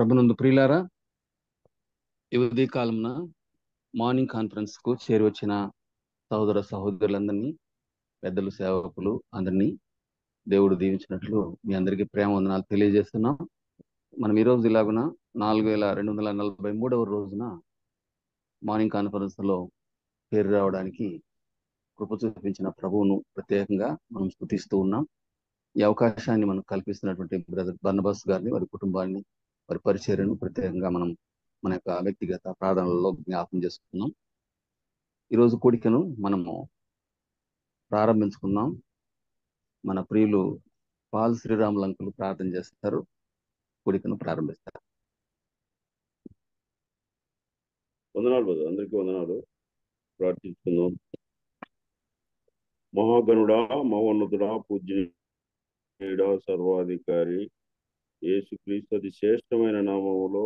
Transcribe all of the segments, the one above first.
ప్రభునందు ప్రియులారా, ఈ ఉదయ కాలంన మార్నింగ్ కాన్ఫరెన్స్ కు చేరి వచ్చిన సహోదర సహోదరులందరినీ, పెద్దలు, సేవకులు అందరినీ దేవుడు దీవించినట్లు మీ అందరికీ ప్రేమ వందనాలు తెలియజేస్తున్నాం. మనం ఈ రోజు ఇలాగున 4243వ రోజున మార్నింగ్ కాన్ఫరెన్స్ లో పేరు రావడానికి కృప చూపించిన ప్రభువును ప్రత్యేకంగా మనం స్తుతిస్తూ ఉన్నాం. ఈ అవకాశాన్ని మనం కల్పిస్తున్నటువంటి బ్రదర్ బర్నబాస్ గారిని, వారి కుటుంబాన్ని, వారి పరిచర్యను ప్రత్యేకంగా మనం మన యొక్క వ్యక్తిగత ప్రార్థనలలో జ్ఞాపకం చేసుకున్నాం. ఈరోజు కూడికను మనము ప్రారంభించుకుందాం. మన ప్రియులు పాల్ శ్రీరాములు అంకులు ప్రార్థన చేస్తారు, కూడికను ప్రారంభిస్తారు. వందనాలు బ్రదర్, అందరికీ వందనాలు. ప్రార్థిస్తున్నాం. మహాగణుడా, మహోన్నతుడా, పూజ్యుడా, సర్వాధికారి యేసుక్రీస్తు అతి శ్రేష్టమైన నామములో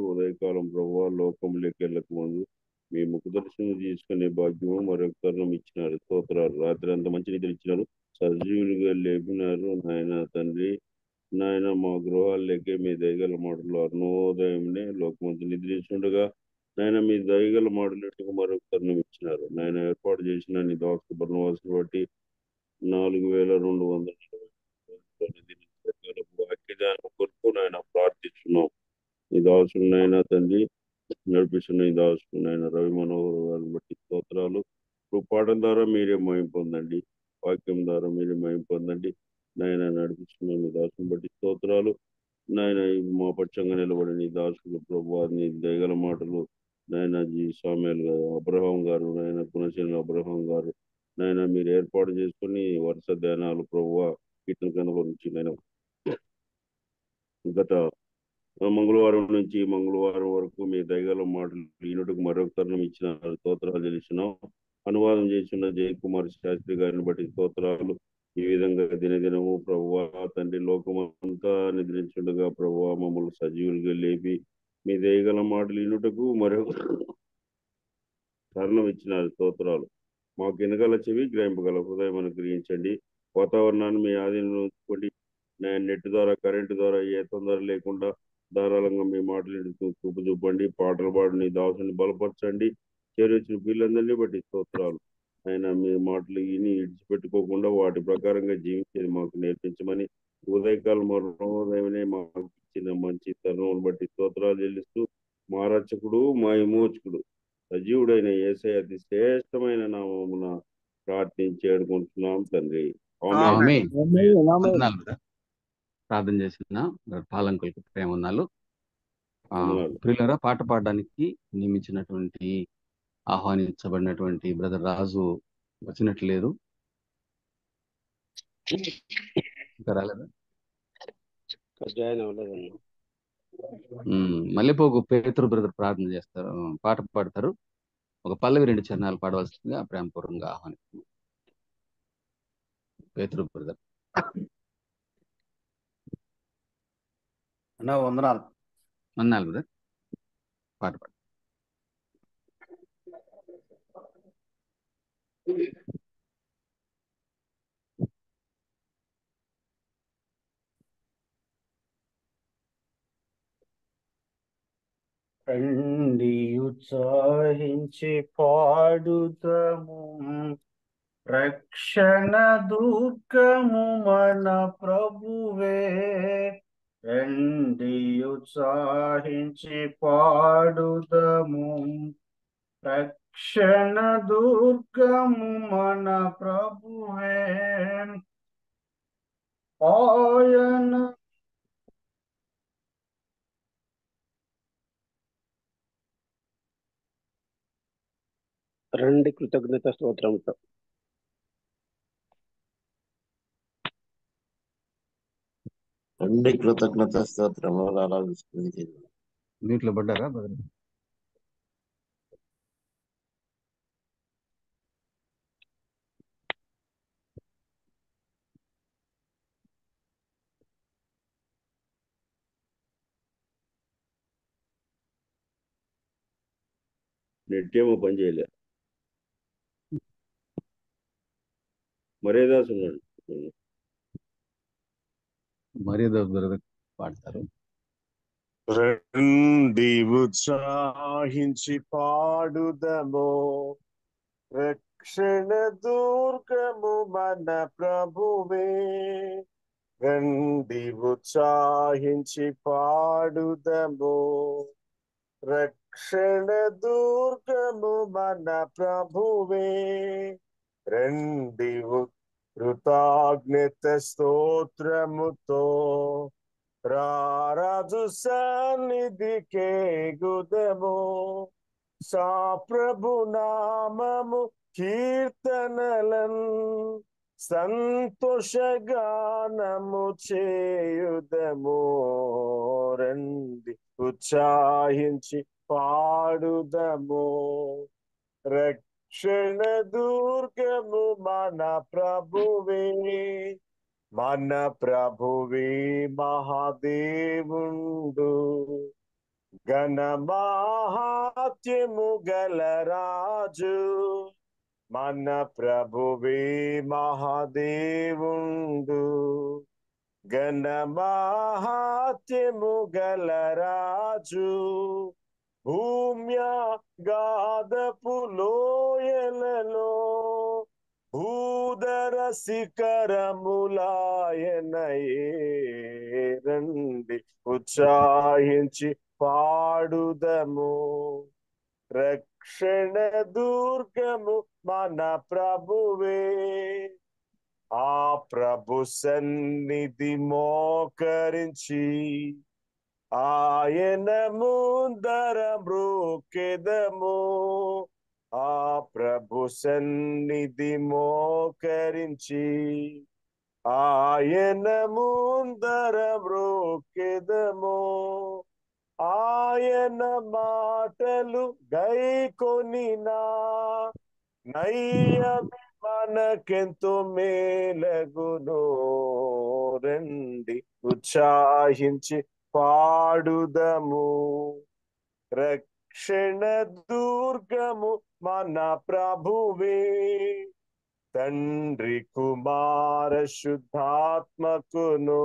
ఉదయకాలం ప్రభువా, లోకములకెళ్ళక ముందు మీ ముఖ దర్శనం తీసుకునే భాగ్యము మరొక తరుణం ఇచ్చినారు. స్తోత్రాలు. రాత్రి అంత మంచి నిద్ర ఇచ్చినారు, సజీవులుగా లేపినారు. నాయన తండ్రి, నాయన మా గృహాల్లోకే మీ దయగల మాటలు అరుణోదయంనే లోకమంతా నిద్రించుండగా నాయన మీ దయగల మాటలు మరొక తరుణం ఇచ్చినారు. నాయన ఏర్పాటు చేసిన నీ దాసు బర్నవాసుని బట్టి 4240 వాక్యదానం కొరకు నాయన ప్రార్థిస్తున్నాం. నీ దాసుడు నాయన తండ్రి నడిపిస్తున్న నీ దాసుడు నాయన రవి మనోహర్ గారిని బట్టి స్తోత్రాలు. పాఠం ద్వారా మీరే మహిమ పొందండి, వాక్యం ద్వారా మీరే మహిమ పొందండి. నాయన నడిపిస్తున్న నీ దాసుని బట్టి స్తోత్రాలు. నాయన మా పక్షంగా నిలబడి నీ దాసులు ప్రభు నీ దయగల మాటలు నాయన సామ్యాల్ గారు, అబ్రహాం గారు, నాయన గుణశీల అబ్రహాం గారు నాయన మీరు ఏర్పాటు చేసుకుని వరుస ధ్యానాలు ప్రభువ కీర్తన కనుగొరించి నేను గత మంగళవారం నుంచి మంగళవారం వరకు మీ దయగల మాటలు ఈనుటకు మరొక తరుణం ఇచ్చిన స్తోత్రాలు తెలుస్తున్నాం. అనువాదం చేసిన జయకుమార్ శాస్త్రి గారిని బట్టి స్తోత్రాలు. ఈ విధంగా దినదినము ప్రభువా తండ్రి లోకమంతా నిద్రించుండగా ప్రభువా మమ్మల్ని సజీవులుగా లేపి మీ దయగల మాటలు ఈనుటకు మరొక తరుణం ఇచ్చిన స్తోత్రాలు. మాకు వినగల చెవి, గ్రహింపగల హృదయం అనుగ్రహించండి. వాతావరణాన్ని మీ ఆధీనంలో ఉంచుకోండి. నెట్ ద్వారా, కరెంటు ద్వారా ఏ తొందర లేకుండా ధారాళంగా మీ మాటలు చూపు చూపండి. పాటలు పాడి నీ దాసుని బలపరచండి. చేరొచ్చిన పిల్లలందరినీ బట్టి స్తోత్రాలు. ఆయన మీ మాటలు విని ఇడిచిపెట్టుకోకుండా వాటి ప్రకారంగా జీవించేది మాకు నేర్పించమని ఉదయకాలం ఉదయమే మాకు ఇచ్చిన మంచి తరుణం బట్టి స్తోత్రాలు చెల్లిస్తూ మా రక్షకుడు, మా విమోచకుడు, సజీవుడైన యేసయ్య అతి శ్రేష్టమైన నామమున ప్రార్థించి వేడుకుంటున్నాం తండ్రి. ఆమేన్. వందనాలు బ్రదర్. ప్రార్థన చేసిన పాలంకులకు ప్రేమ వందనాలు. ప్రియులారా, పాట పాడడానికి నియమించినటువంటి ఆహ్వానించబడినటువంటి బ్రదర్ రాజు వచ్చినట్లేదు, ఇంకా రాలేదా? మల్లెపోగు పేతురు బ్రదర్ ప్రార్థన చేస్తారు, పాట పాడతారు. ఒక పల్లవి 2 చరణాలు పాడవలసిందిగా ప్రేమపూర్వకంగా ఆహ్వానిస్తున్నాం. పేతురు బ్రదర్. వందనాలు బ్రదర్, పాట పాడు. రండి ఉత్సాహించి పాడుదము, రక్షణ దుఃఖము మన ప్రభువే. రండి ఉత్సాహించి పాడుదము, రక్షణ దుర్గము మన ప్రభువే. ఆయన రండి కృతజ్ఞత స్తోత్రంతో. రండి కృతజ్ఞత స్తోత్రము ఆరాధిస్తుంది. నీటిలో పడ్డారా బ్రదర్? నెట్ ఏమో పని చేయలే. మరేదాసు ఉన్నాడు. మరేదో బ్రదర్ పాడతారు. రండి ఉత్సాహించి పాడుదము, రక్షణ దుర్గము మన ప్రభువే. రండి ఉత్సాహించి పాడుదము, రక్షణ దుర్గము మన ప్రభువే. రండి కృతజ్ఞత స్తోత్రముతో రారాజు సన్నిధికే గుదము, సా ప్రభు నామము కీర్తనలన్ సంతోషగానము చేయుదము. రండి ఉత్సాహించి పాడుదము, రక్షణ దుర్గము మన ప్రభువే. మన ప్రభువే మహాదేవుండు, ఘన మహాత్యము గల రాజు. మన ప్రభువే మహాదేవుండు, ఘన మహాత్యము గల రాజు. భూమ్యాగాధపు లోయలలో భూధర శిఖరములాయనయే. రండి ఉత్సాహించి పాడుదము, రక్షణ దుర్గము మన ప్రభువే. ఆ ప్రభు సన్నిధి మోకరించి ఆయన ముందర మ్రోకెదము. ఆ ప్రభు సన్నిధి మోకరించి ఆయన ముందర మ్రోకెదము. ఆయన మాటలు గైకొనినా నయ్యమి మనకెంతో మేలగునో. రండి ఉత్సాహించి పాడుదము, రక్షణ దుర్గము మన ప్రభువే. తండ్రి కుమార శుద్ధాత్మకును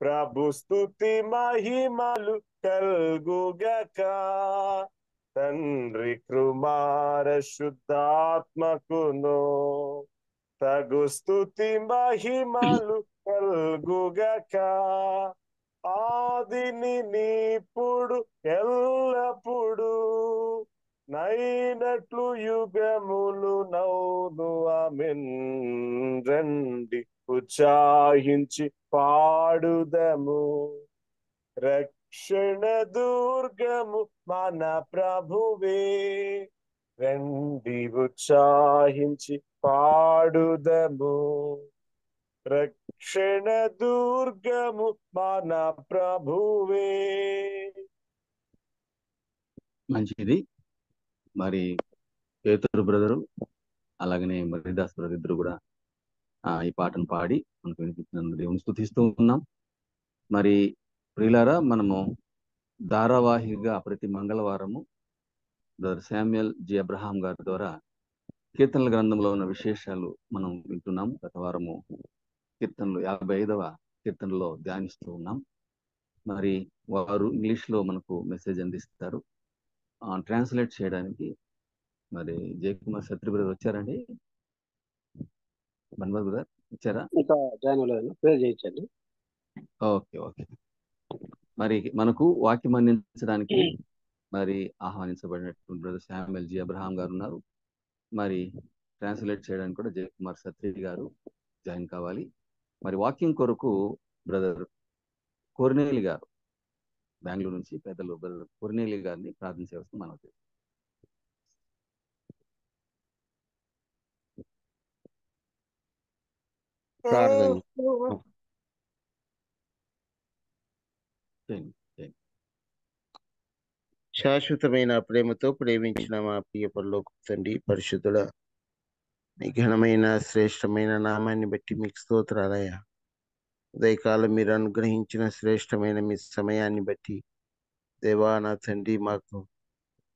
ప్రభు స్తుతి మహిమలు కల్గుగక. తండ్రి కుమార శుద్ధాత్మకును తగు స్తుతి మహిమలు కల్గుగక. ఆదిని నీప్పుడు ఎల్లప్పుడు నైనట్లు యుగములు నౌను ఆమెన్. రండి ఉత్సాహించి పాడుదము, రక్షణ దుర్గము మన ప్రభువే. రండి ఉత్సాహించి పాడుదము, రక్షణ దుర్గము మన ప్రభువే. మంచిది. మరి పేతురు బ్రదరు అలాగనే మరిదాస్ బ్రదర్ ఇద్దరు కూడా ఈ పాటను పాడి మనకు వినిపించినందుకు దేవుని స్తుతిస్తూ ఉన్నాం. మరి ప్రియులారా, మనము ధారావాహిగా ప్రతి మంగళవారము బ్రదర్ శామ్యుయల్ జి అబ్రహాం గారి ద్వారా కీర్తనల గ్రంథంలో ఉన్న విశేషాలు మనం వింటున్నాము. గత వారము కీర్తనలు 55వ కీర్తనలో ధ్యానిస్తూ ఉన్నాం. మరి వారు ఇంగ్లీష్లో మనకు మెసేజ్ అందిస్తారు. ట్రాన్స్లేట్ చేయడానికి మరి జయకుమార్ సత్రి బ్రదర్ వచ్చారండి. బన్వర్ బ్రదర్ వచ్చారా? ఇంకా జాయిన్ అవ్వలేదు, ప్రేర్ చేయించండి. Okay okay. మరి మనకు వాక్యం అందించడానికి మరి ఆహ్వానించబడినటువంటి బ్రదర్ శామ్యుయల్ జి అబ్రహాం గారు ఉన్నారు. మరి ట్రాన్స్లేట్ చేయడానికి కూడా జయకుమార్ సత్రి గారు జాయిన్ కావాలి. మరి వాక్యం కొరకు బ్రదర్ కొర్నేలి గారు బెంగళూరు నుంచి పెద్దలు బ్రదర్ కొర్నేలి గారిని ప్రార్థన చేయవలసిన మనవి. ప్రార్థన. శాశ్వతమైన ప్రేమతో ప్రేమించిన మా ప్రియ పరలోక తండ్రి, పరిశుద్ధుడ, మీ ఘనమైన శ్రేష్టమైన నామాన్ని బట్టి మీకు స్తోత్రాలయ్యా. ఉదయకాలం మీరు అనుగ్రహించిన శ్రేష్టమైన మీ సమయాన్ని బట్టి దేవా నా తండ్రి,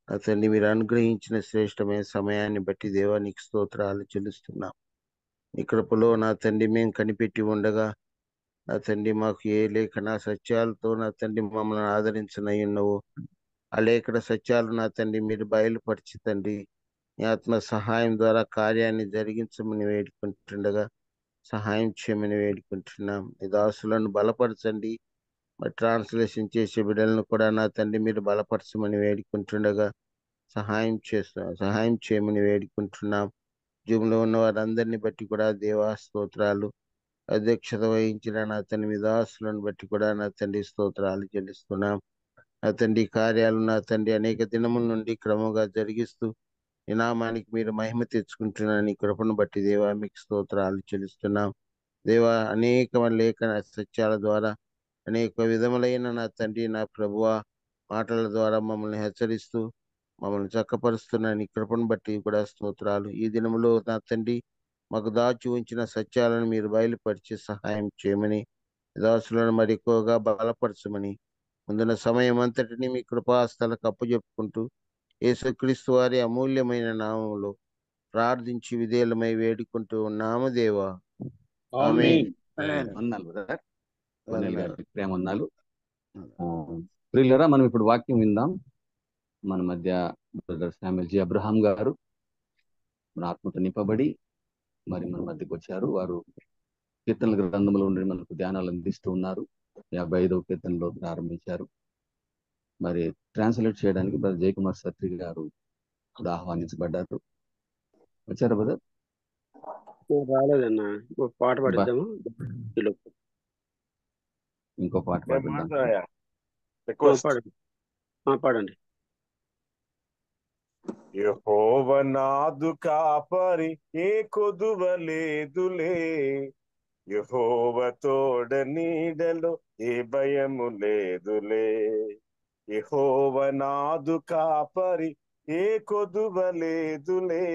నా తండ్రి మీరు అనుగ్రహించిన శ్రేష్టమైన సమయాన్ని బట్టి దేవా నీకు స్తోత్రాలు చెల్లిస్తున్నాం. నీ కృపలో నా తండ్రి మేము కనిపెట్టి ఉండగా నా తండ్రి మాకు ఏ లేఖన సత్యాలతో నా తండ్రి మమ్మల్ని ఆదరించనై ఉన్నవు. ఆ లేఖన సత్యాలు నా తండ్రి మీరు బయలుపరిచి తండ్రి మీ ఆత్మ సహాయం ద్వారా కార్యాన్ని జరిగించమని వేడుకుంటుండగా సహాయం చేయమని వేడుకుంటున్నాం. మీ దాసులను బలపరచండి. మరి ట్రాన్స్లేషన్ చేసే బిడ్డలను కూడా నా తండ్రి మీరు బలపరచమని వేడుకుంటుండగా సహాయం చేయమని వేడుకుంటున్నాం. జూమ్లో ఉన్న వారందరిని బట్టి కూడా దేవా స్తోత్రాలు. అధ్యక్షత వహించిన నా తండ్రి మీ దాసులను బట్టి కూడా నా తండ్రి స్తోత్రాలు చెల్లిస్తున్నాం. నా తండ్రి కార్యాలు నా తండ్రి అనేక దినముల నుండి క్రమంగా జరిగిస్తూ ఈ నామానికి మీరు మహిమ తెచ్చుకుంటున్న నీ కృపను బట్టి దేవా మీకు స్తోత్రాలు చెల్లిస్తున్నాం. దేవా అనేక లేఖన సత్యాల ద్వారా అనేక విధములైన నా తండ్రి నా ప్రభువ మాటల ద్వారా మమ్మల్ని హెచ్చరిస్తూ మమ్మల్ని చక్కపరుస్తున్న నీ కృపను బట్టి కూడా స్తోత్రాలు. ఈ దినములో నా తండ్రి మాకు దాచి ఉంచిన సత్యాలను మీరు బయలుపరిచి సహాయం చేయమని దాసులను మరి ఎక్కువగా బలపరచమని ముందున్న సమయం అంతటిని మీ కృపాస్థలకు అప్పచెప్పుకుంటూ యేసుక్రీస్తు వారి అమూల్యమైన నామములో ప్రార్థించి విధేయులమై వేడుకుంటూ ఉన్నాము దేవా. ఆమేన్. వందనాలు బ్రదర్. కొన్నేళ్ళు గారికి ప్రేమ వందనాలు. ప్రియులారా, మనం ఇప్పుడు వాక్యం విందాం. మన మధ్య బ్రదర్ శామ్యూల్ జి అబ్రహాం గారు మన ఆత్మతో నింపబడి మరి మన మధ్యకి వచ్చారు. వారు కీర్తనల గ్రంథంలో ఉండి మనకు ధ్యానాలు అందిస్తూ ఉన్నారు. 55వ కీర్తనలో ప్రారంభించారు. మరి ట్రాన్స్లేట్ చేయడానికి బ్రదర్ జయకుమార్ సత్రి గారు కూడా ఆహ్వానించబడ్డారు. వచ్చారా బ్రదర్? రాలేదన్నా. ఒక పాట పాడిద్దాము. ఇంకో పాట పాడిద్దాం. పాడండి. పాడండి. యెహోవా నాదు కాపరి ఏ కొదువలేదులే, యెహోవా తోడ నీడలో ఏ భయము లేదులే. యెహోవా నాదు కాపరి ఏ కొదువలేదులే,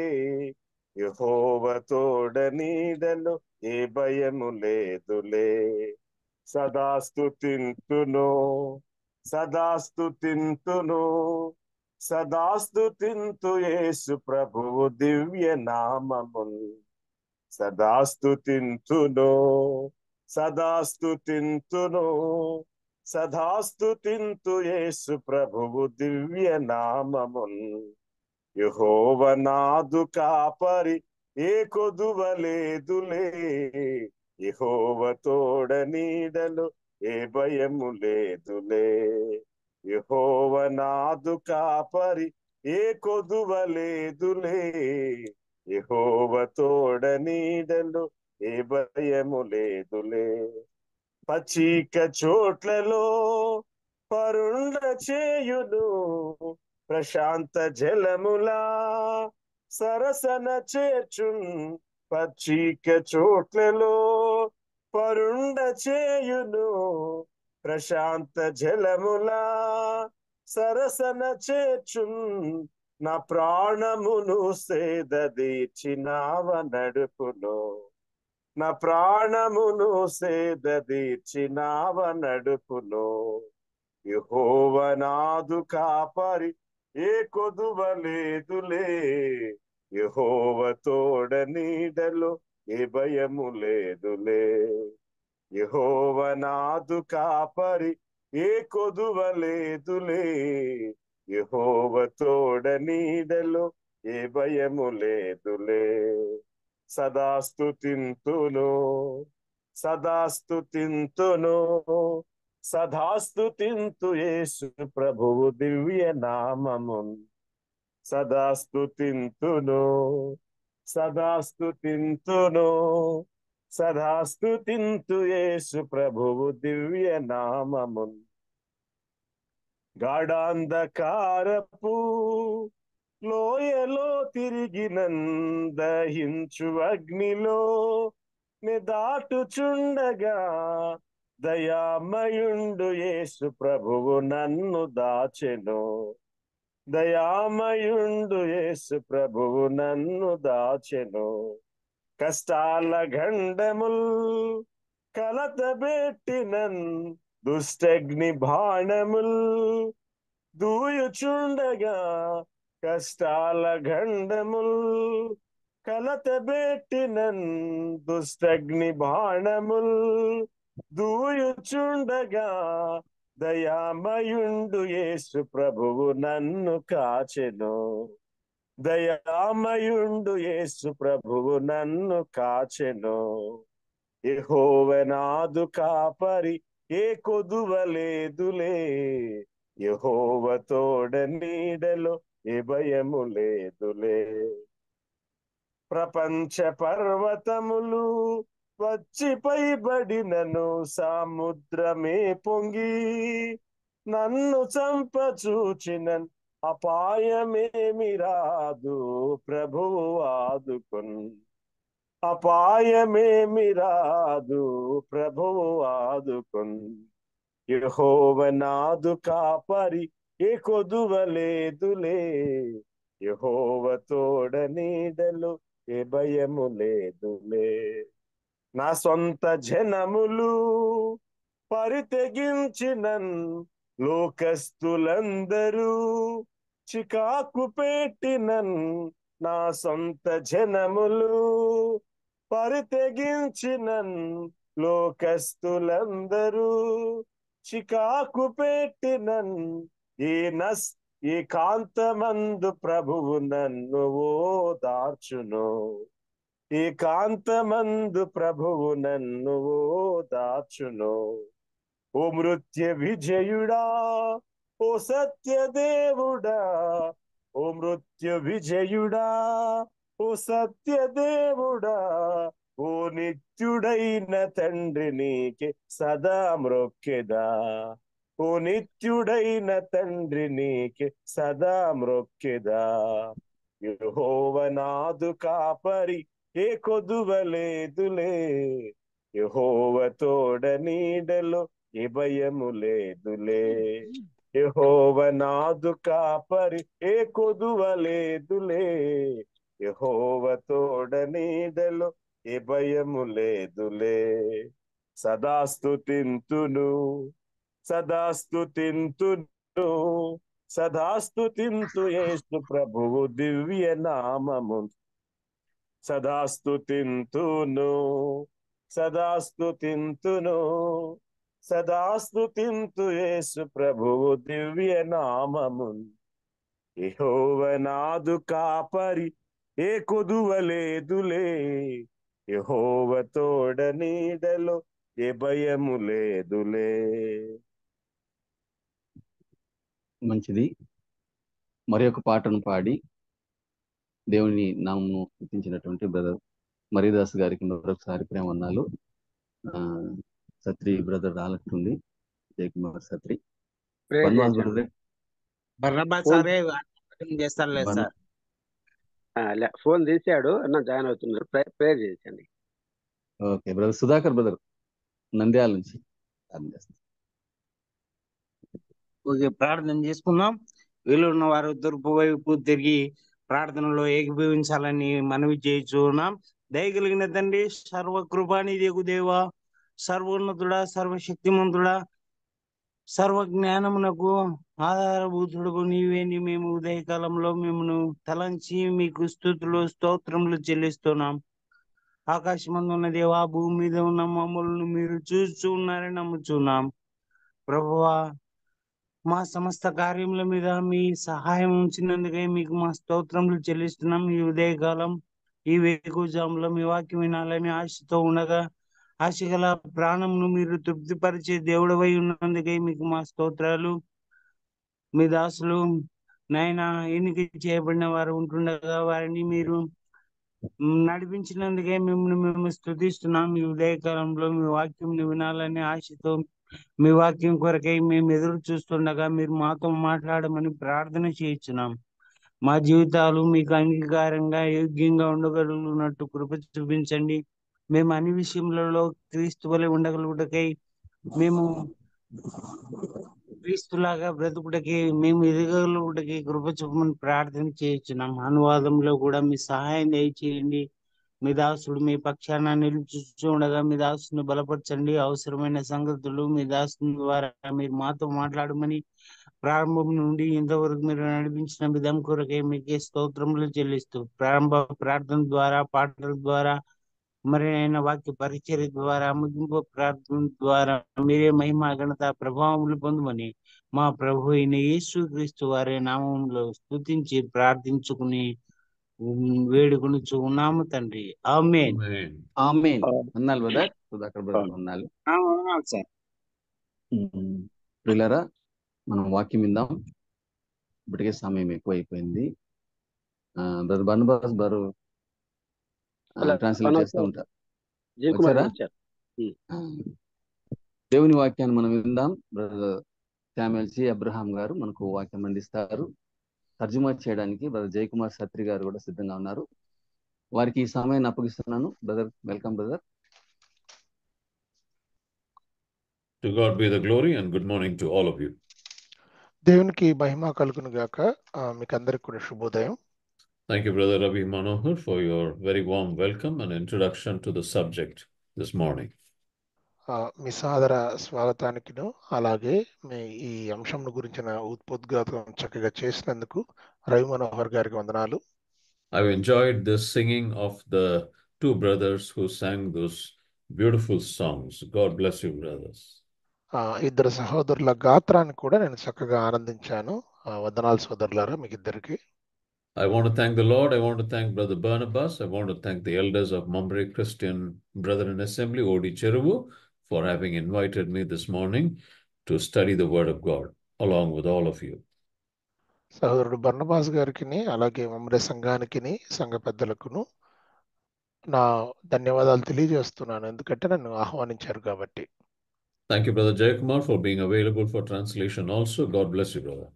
యెహోవా తోడ నీడలో ఏ భయము లేదులే. సదాస్తుతింతును సదాస్తుతింతు యేసు ప్రభువు దివ్య నామమున్. సదాస్తుతింతును యేసు ప్రభువు దివ్య నామమున్. యెహోవా నాదు కాపరి ఏ కొదువలేదులే, యెహోవా తోడ నీడలో ఏ భయము లేదులే. యెహోవా నాదు కాపరి ఏ కొదువలేదులే, యెహోవా తోడ నీడలో ఏ భయము లేదులే. పచ్చిక చోట్లలో పరుండ చేయును, ప్రశాంత జలములా సరసన చేర్చున్. పచ్చిక చోట్లలో పరుండ చేయును, ప్రశాంత జలములా సరసన చేర్చున్. నా ప్రాణమును సేదదీర్చినావ నడుపును, నా ప్రాణమును సేదదీర్చినావ నడుపును. యెహోవా నాదు కాపరి ఏ కొదువలేదులే, యెహోవా తోడ నీడలో ఏ భయము లేదులే. యెహోవా నాదు కాపరి ఏ కొదువలేదులే, యెహోవా తోడ నీడలో ఏ భయము లేదులే. సదాస్తుతింతును యేసు ప్రభువు దివ్య నామమున్. సదాస్తుతింతును యేసు ప్రభువు దివ్య నామమున్. గాఢాంధకారపు లోయలో తిరిగినందహించు అగ్నిలో నే దాటుచుండగా దయామయుండు యేసు ప్రభువు నన్ను దాచెను. దయామయుండు యేసు ప్రభువు నన్ను దాచెను. కష్టాల గండముల్ కలతబెట్టినన్ దుష్టగ్ని బాణముల్ దూయుచుండగా. కష్టాల గండముల్ కలతబెట్టినన్ దుష్టగ్ని బాణముల్ దూయుచుండగా దయామయుండు యేసు ప్రభువు నన్ను కాచెను. దయామయుండు యేసు ప్రభువు నన్ను కాచెను. యెహోవా నాదు కాపరి ఏ కొదువలేదులే. యెహోవా తోడ నీడలో ఏ భయము లేదులే. ప్రపంచ పర్వతములు వచ్చి పైబడినను సముద్రమే పొంగి నన్ను చంపచూచిన అపాయమేమి రాదు. ప్రభువు ఆదుకొన్. అపాయమేమి రాదు. ప్రభువు ఆదుకొన్. యెహోవా నాదు కాపరి ఏ కొదువలేదులే. యెహోవా తోడ నీడలు ఏ భయము లేదులే. నా సొంత జనములు పరితెగించినన్ లోకస్తులందరూ చికాకు పెట్టినన్. నా సొంత జనములు పరితెగించినన్ లోకస్తులందరూ చికాకు పెట్టినన్. ఈ కాంతమందు ప్రభువు నన్ను ఓదార్చును. ఈ కాంతమందు ప్రభువు నన్ను ఓదార్చును. ఓ మృత్యు విజయుడా, ఓ సత్య దేవుడా, ఓ మృత్యు విజయుడా, ఓ సత్య దేవుడా, ఓ నిత్యుడైన తండ్రి నీకే సదా మ్రొక్కెదా. ఓ నిత్యుడైన తండ్రి నీకే సదా మ్రొక్కెదా. యెహోవా నాదు కాపరి ఏ కొదువలేదులే. యెహోవా తోడ నీడలో ఏ భయము లేదులే. యెహోవా నాదు కాపరి ఏ కొదువలేదులే. యెహోవా తోడ నీడలో ఏ భయము లేదులే. సదాస్తుతింతును, సదాస్తుతింతును, సదాస్తుతింతు యేసు ప్రభువు దివ్య నామము. సదాస్తుతింతును, సదాస్తుతింతును, సదాస్తుతింతు యేసు ప్రభువు దివ్య నామము. యెహోవా నాదు కాపరి ఏ కొదువలేదులే. యెహోవా తోడ నీడలో ఏ భయము లేదులే. మంచిది. మరి ఒక పాటను పాడి దేవుని నామమును స్తుతించినటువంటి బ్రదర్ మరీదాస్ గారికి మరొకసారి ప్రేమ వందనాలు. సత్రి బ్రదర్ రాలట్టుంది. జయకుమార్ సత్రి బన్వాస్ బ్రదర్ బర్నబాస్ ఫోన్ సారే అటెండ్ చేస్తారు లేదు సార్. ఫోన్ తీసాడు అన్న జాయిన్ అవుతున్నారు. ప్రేయర్ చేయించండి. Okay brother Sudhakar brother Nandyal నుంచి ఓకే, ప్రార్థన చేసుకుందాం. వీలున్న వారు తూర్పు వైపు తిరిగి ప్రార్థనలో ఏకీభవించాలని మనవి చేస్తున్నాం. దయగలిగిన తండ్రి, సర్వకృపానిధియగు దేవా, సర్వోన్నతుడా, సర్వశక్తిమంతుడా, సర్వ జ్ఞానమునకు ఆధారభూతుడు నీవేని మేము ఉదయకాలంలో మిమ్మను తలంచి మీకు స్తుతులు స్తోత్రములు చెల్లిస్తున్నాం. ఆకాశమందు ఉన్న దేవా, భూమి మీద ఉన్న మమ్మల్ని మీరు చూస్తూ ఉన్నారని నమ్ముచున్నాం. ప్రభువా, మా సమస్త కార్యముల మీద మీ సహాయం ఉంచినందుకే మీకు మా స్తోత్రములు చెల్లిస్తున్నాం. ఈ ఉదయకాలం ఈ వేకువజాములో మీ వాక్యం వినాలని ఆశతో ఉండగా ఆశగల ప్రాణమును మీరు తృప్తిపరిచే దేవుడవై ఉన్నందుకే మీకు మా స్తోత్రాలు. మీ దాసులు నాయన ఎన్నిక చేయబడిన వారు ఉంటుండగా వారిని మీరు నడిపించినందుకే మేము స్తుతిస్తున్నాం. ఈ ఉదయకాలంలో మీ వాక్యం వినాలని ఆశతో మీ వాక్యం కొరకై మేము ఎదురు చూస్తుండగా మీరు మాతో మాట్లాడమని ప్రార్థన చేయించున్నాం. మా జీవితాలు మీకు అంగీకారంగా యోగ్యంగా ఉండగలుగునట్టు కృప చూపించండి. మేము అన్ని విషయములలో క్రీస్తు వలె ఉండగలుగుటకై, మేము క్రీస్తులాగా బ్రతుకుటకి, మేము ఎదగలుగుటకి కృప చూపమని ప్రార్థన చేయించున్నాం. అనువాదంలో కూడా మీ సహాయం దయచేయండి. మీ దాసుడు మీ పక్షాన నిలుచుండగా మీ దాసుని బలపరచండి. అవసరమైన సంగతులు మీ దాసుని ద్వారా మీరు మాతో మాట్లాడమని ప్రారంభం నుండి ఇంతవరకు మీరు నడిపించిన విధం కొరకే మీకే స్తోత్రములు చెల్లిస్తూ ప్రారంభ ప్రార్థన ద్వారా, పాటల ద్వారా మరి ఆయన వాక్య పరిచర్య ద్వారా ముగింపు ప్రార్థన ద్వారా మీరే మహిమ ఘనత ప్రభావములు పొందమని మా ప్రభు అయిన యేసుక్రీస్తు వారి నామంలో స్తుతించి ప్రార్థించుకుని వేడుకొనుచు ఉన్నాము తండ్రి. ఆమేన్. Amen. ఆమేన్. అన్నాలు బ్రదర్, సుధాకర్ బ్రదర్ అన్నాలు. సార్. ప్రియులారా, మనం వాక్యం విందాం. ఇప్పటికే సమయం ఎక్కువైపోయింది. బ్రదర్ బర్నబాస్ గారు ట్రాన్స్లేట్ చేస్తూ ఉంటారు. వచ్చారా? దేవుని వాక్యాన్ని మనం విందాం. బ్రదర్ శామ్యూల్ సి అబ్రహాం గారు మనకు వాక్యం అందిస్తారు. తర్జుమా చేయడానికి బ్రదర్ జయకుమార్ సత్రి గారు కూడా సిద్ధంగా ఉన్నారు. వారికి ఈ సమయాన్ని అప్పగిస్తున్నాను. Brother, welcome brother. To God be the glory and good morning to all of you. దేవునికి మహిమ కలుగును గాక. మీకు అందరికి కూడా శుభోదయం. Thank you, Brother Ravi Manohar, for your very warm welcome and introduction to the subject this morning. మీ సాదర స్వాగతానికిను అలాగే మీ ఈ అంశం గురించిన ఉద్బోధం చక్కగా చేసినందుకు రవి మనోహర్ గారికి వందనాలు. I've enjoyed the singing of the two brothers who sang those beautiful songs. God bless you, brothers. ఇద్దరు సహోదరుల గాత్రాన్ని కూడా నేను చక్కగా ఆనందించాను. వందనాలు సోదరులారా మీకు ఇద్దరికి. I want to thank the Lord. I want to thank Brother Barnabas. I want to thank the elders of Mumbai Christian Brethren Assembly, Odi Cheruvu, for having invited me this morning to study the Word of God along with all of you. సహోదరుడు Barnabas గారికి అలాగే మమ్మరి సంఘానికి సంఘ పెద్దలకును నా ధన్యవాదాలు తెలియజేస్తున్నాను, ఎందుకంటే నన్ను ఆహ్వానించారు కాబట్టి. Thank you, Brother Jayakumar, for being available for translation also. God bless you, brother.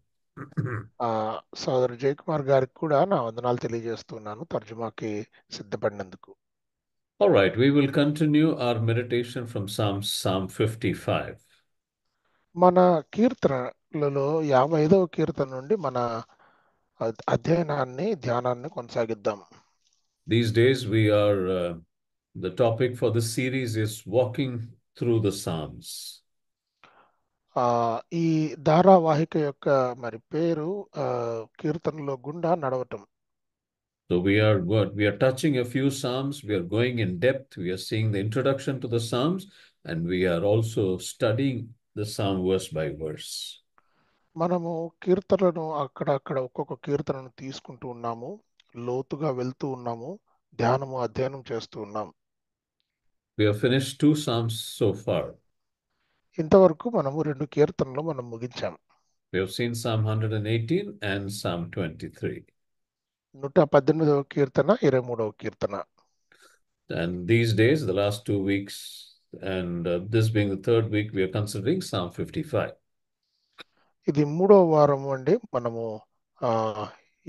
సోదరు జయకుమార్ గారికి కూడా నా వందనాలు తెలియజేస్తున్నాను తర్జుమాకి సిద్ధపడినందుకు. All right, we will continue our meditation from Psalm 55. మన కీర్తనలలో 55వ కీర్తన నుండి మన అధ్యయనాన్ని ధ్యానాన్ని కొనసాగిద్దాం. These days the topic for this series is walking through the Psalms. ఈ ధారావాహిక యొక్క మరి పేరు కీర్తనలో గుండా నడవటం. So we are touching a few Psalms. We are going in depth. We are seeing the introduction to the Psalms, and we are also studying the Psalm verse by verse. మనము కీర్తనలను అక్కడక్కడ ఒక్కొక్క కీర్తనను తీసుకుంటూ ఉన్నాము, లోతుగా వెళ్తూ ఉన్నాము, అధ్యయనం చేస్తూ ఉన్నాం. We have finished 2 Psalms so far. ఇంతవరకు మనము 2 కీర్తనలు మనం ముగించాం. We have seen Psalm 118 and Psalm 23. 118వ Keerthana, 23వ Keerthana. And these days, the last 2 weeks, and this being the 3rd week, we are considering Psalm 55. ఇది 3వ వారం అండి. మనము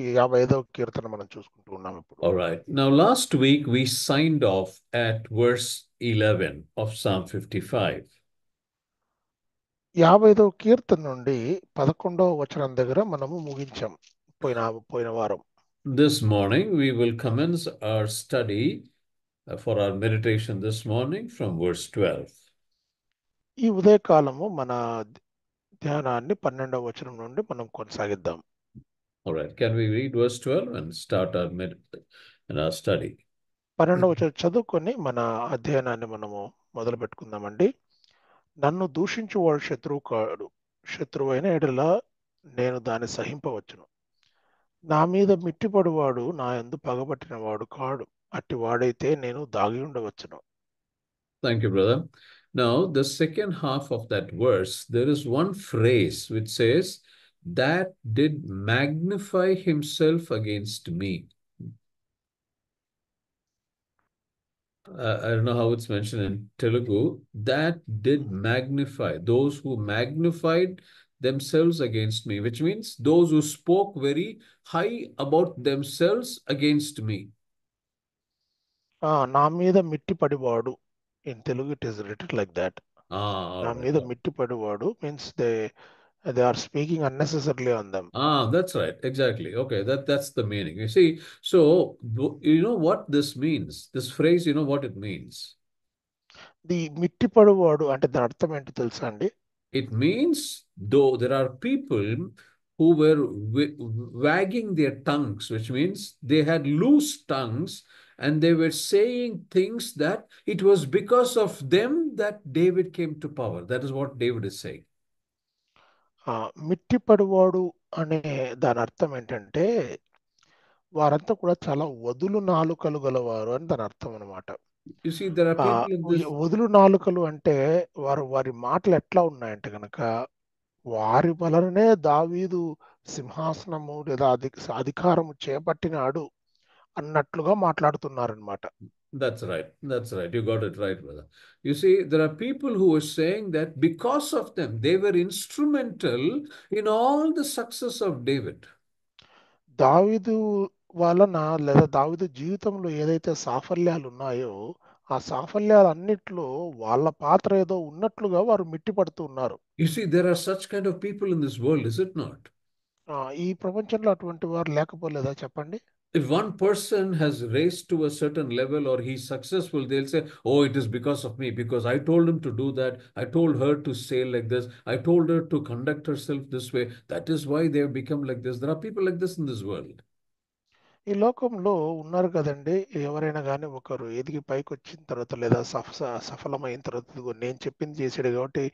ఈ 55వ కీర్తన మనం చూసుకుంటూ ఉన్నాం ఇప్పుడు. All right. Now, last week we signed off at verse 11 of Psalm 55. 55వ కీర్తన నుండి 11వ వచనం దగ్గర మనము ముగించాం పోయిన వారం. This morning we will commence our study for our meditation this morning from verse 12. ఈ ఉదయకాలము మన ధ్యానాన్ని 12వ వచనం నుండి మనం కొనసాగిద్దాం. All right. Can we read verse 12 and start our study? 12వ వచనం చదువుకొని మన అధ్యయనాన్ని మనము మొదలు పెట్టుకుందామండి. నన్ను దూషించువాడు శత్రువు కాడు, శత్రువైన ఎడల నేను దాన్ని సహింపవచ్చును. నా మీద మిట్టిపడువాడు నా యందు పగబట్టిన వాడు కాడు, అట్టి వాడైతే నేను దాగి ఉండవచ్చును. Thank you, brother. Now, the second half of that verse, there is one phrase which says, that did magnify himself against me. I don't know how it's mentioned in Telugu. That did magnify, those who magnified themselves against me, which means those who spoke very high about themselves against me. నా మీద మిట్టిపడివాడు, in Telugu it is written like that. నా మీద మిట్టిపడివాడు means they are speaking unnecessarily on them. That's right. Exactly. Okay. That's the meaning. You see, so you know what this means? This phrase, you know what it means? The మిట్టిపడివాడు అంటే దాని అర్థం ఏంటి తెలుసా అండి? It means though there are people who were wagging their tongues, which means they had loose tongues and they were saying things that it was because of them that David came to power. That is what David is saying. మిట్టిపడివాడు అనే దాని అర్థం ఏంటంటే వారంతా కూడా చాలా వదులు నాలుకలు గలవారు అని దాని అర్థం అనమాట. You see, there are people in this. వదులు నాలుకలు అంటే వారి మాటలు ఎట్లా ఉన్నాయంటే కనుక వారి వలననే దావీదు సింహాసనము లేదా అధికారము చేపట్టినాడు అన్నట్లుగా మాట్లాడుతున్నారనమాట. That's right. That's right. You got it right, brother. You see, there are people who are saying that because of them, they were instrumental in all the success of David. దావీదు వలన లేదా దావీదు జీవితంలో ఏదైతే సాఫల్యాలు ఉన్నాయో ఆ సాఫల్యాలన్నిట్లో వాళ్ళ పాత్ర ఏదో ఉన్నట్లుగా వారు మిట్టిపడుతూ ఉన్నారు. You see, there are such kind of people in this world, is it not? ఈ ప్రపంచంలో అటువంటి వారు లేకపోలేదా చెప్పండి? If one person has raised to a certain level or he's successful, they'll say, oh, it is because of me, because I told him to do that. I told her to say like this. I told her to conduct herself this way. That is why they have become like this. There are people like this in this world. ఈ లోకంలో ఉన్నారు కదండి, ఎవరైనా కానీ ఒకరు ఎదిగి పైకి వచ్చిన తర్వాత లేదా సఫలమైన తర్వాత ఇదిగో నేను చెప్పింది చేసాడు కాబట్టి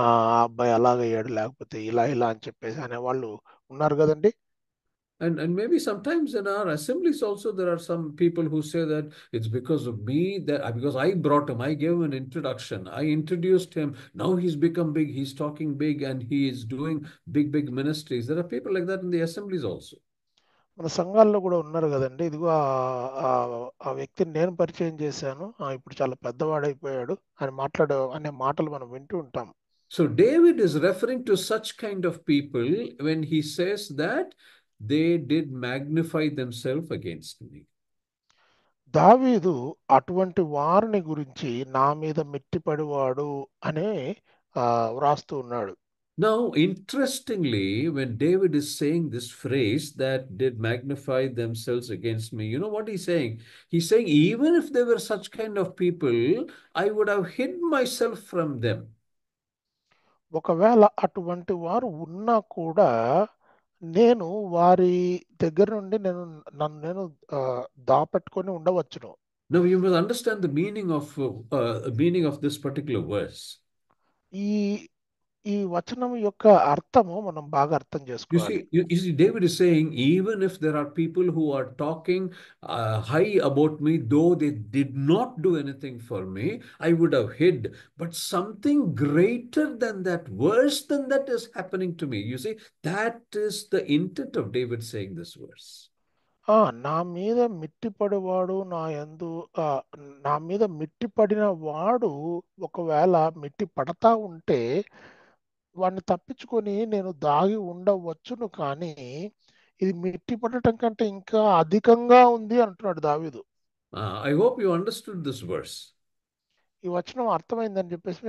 ఆ అబ్బాయి అలాగయ్యాడు లేకపోతే ఇలా అని చెప్పేసి అనేవాళ్ళు ఉన్నారు కదండి. And maybe sometimes in our assemblies also there are some people who say that it's because of me, that because I brought him, I gave him an introduction, I introduced him, now he's become big, he's talking big and he is doing big ministries. There are people like that in the assemblies also. మన సంఘాల్లో కూడా ఉన్నారు కదండి, ఇదిగో ఆ వ్యక్తిని నేను పరిచయం చేశాను, ఇప్పుడు చాలా పెద్దవాడైపోయాడు అనే మాటలు మనం వింటూ ఉంటాం. So David is referring to such kind of people when he says that they did magnify themselves against me. దావీదు అటువంటి వారిని గురించి నా మీద మిట్టిపడివాడు అని వ్రాస్తూ ఉన్నాడు. Now, interestingly, when David is saying this phrase that did magnify themselves against me, you know what he's saying? He's saying, even if there were such kind of people, I would have hid myself from them. ఒకవేళ అటువంటి వారు ఉన్నా కూడా నేను వారి దగ్గర నుండి నేను దాపెట్టుకొని ఉండవచ్చును. Now you must understand the meaning of this particular verse. ఈ వచనం యొక్క అర్థము మనం బాగా అర్థం చేసుకోవాలి. You see, David is saying, even if there are people who are talking high about me, though they did not do anything for me, I would have hid. But something greater than that, worse than that is happening to me. You see, that is the intent of David saying this verse. నా మీద మిట్టిపడివాడు నా మీద మిట్టిపడిన వాడు ఒకవేళ మిట్టి పడతా ఉంటే వాడిని తప్పించుకొని నేను దాగి ఉండవచ్చును, కానీ ఇది మిట్టి పడటం కంటే ఇంకా అధికంగా ఉంది అంటున్నాడు దావీదు. I hope you understood this verse. ఈ వచనం అర్థమైందని చెప్పేసి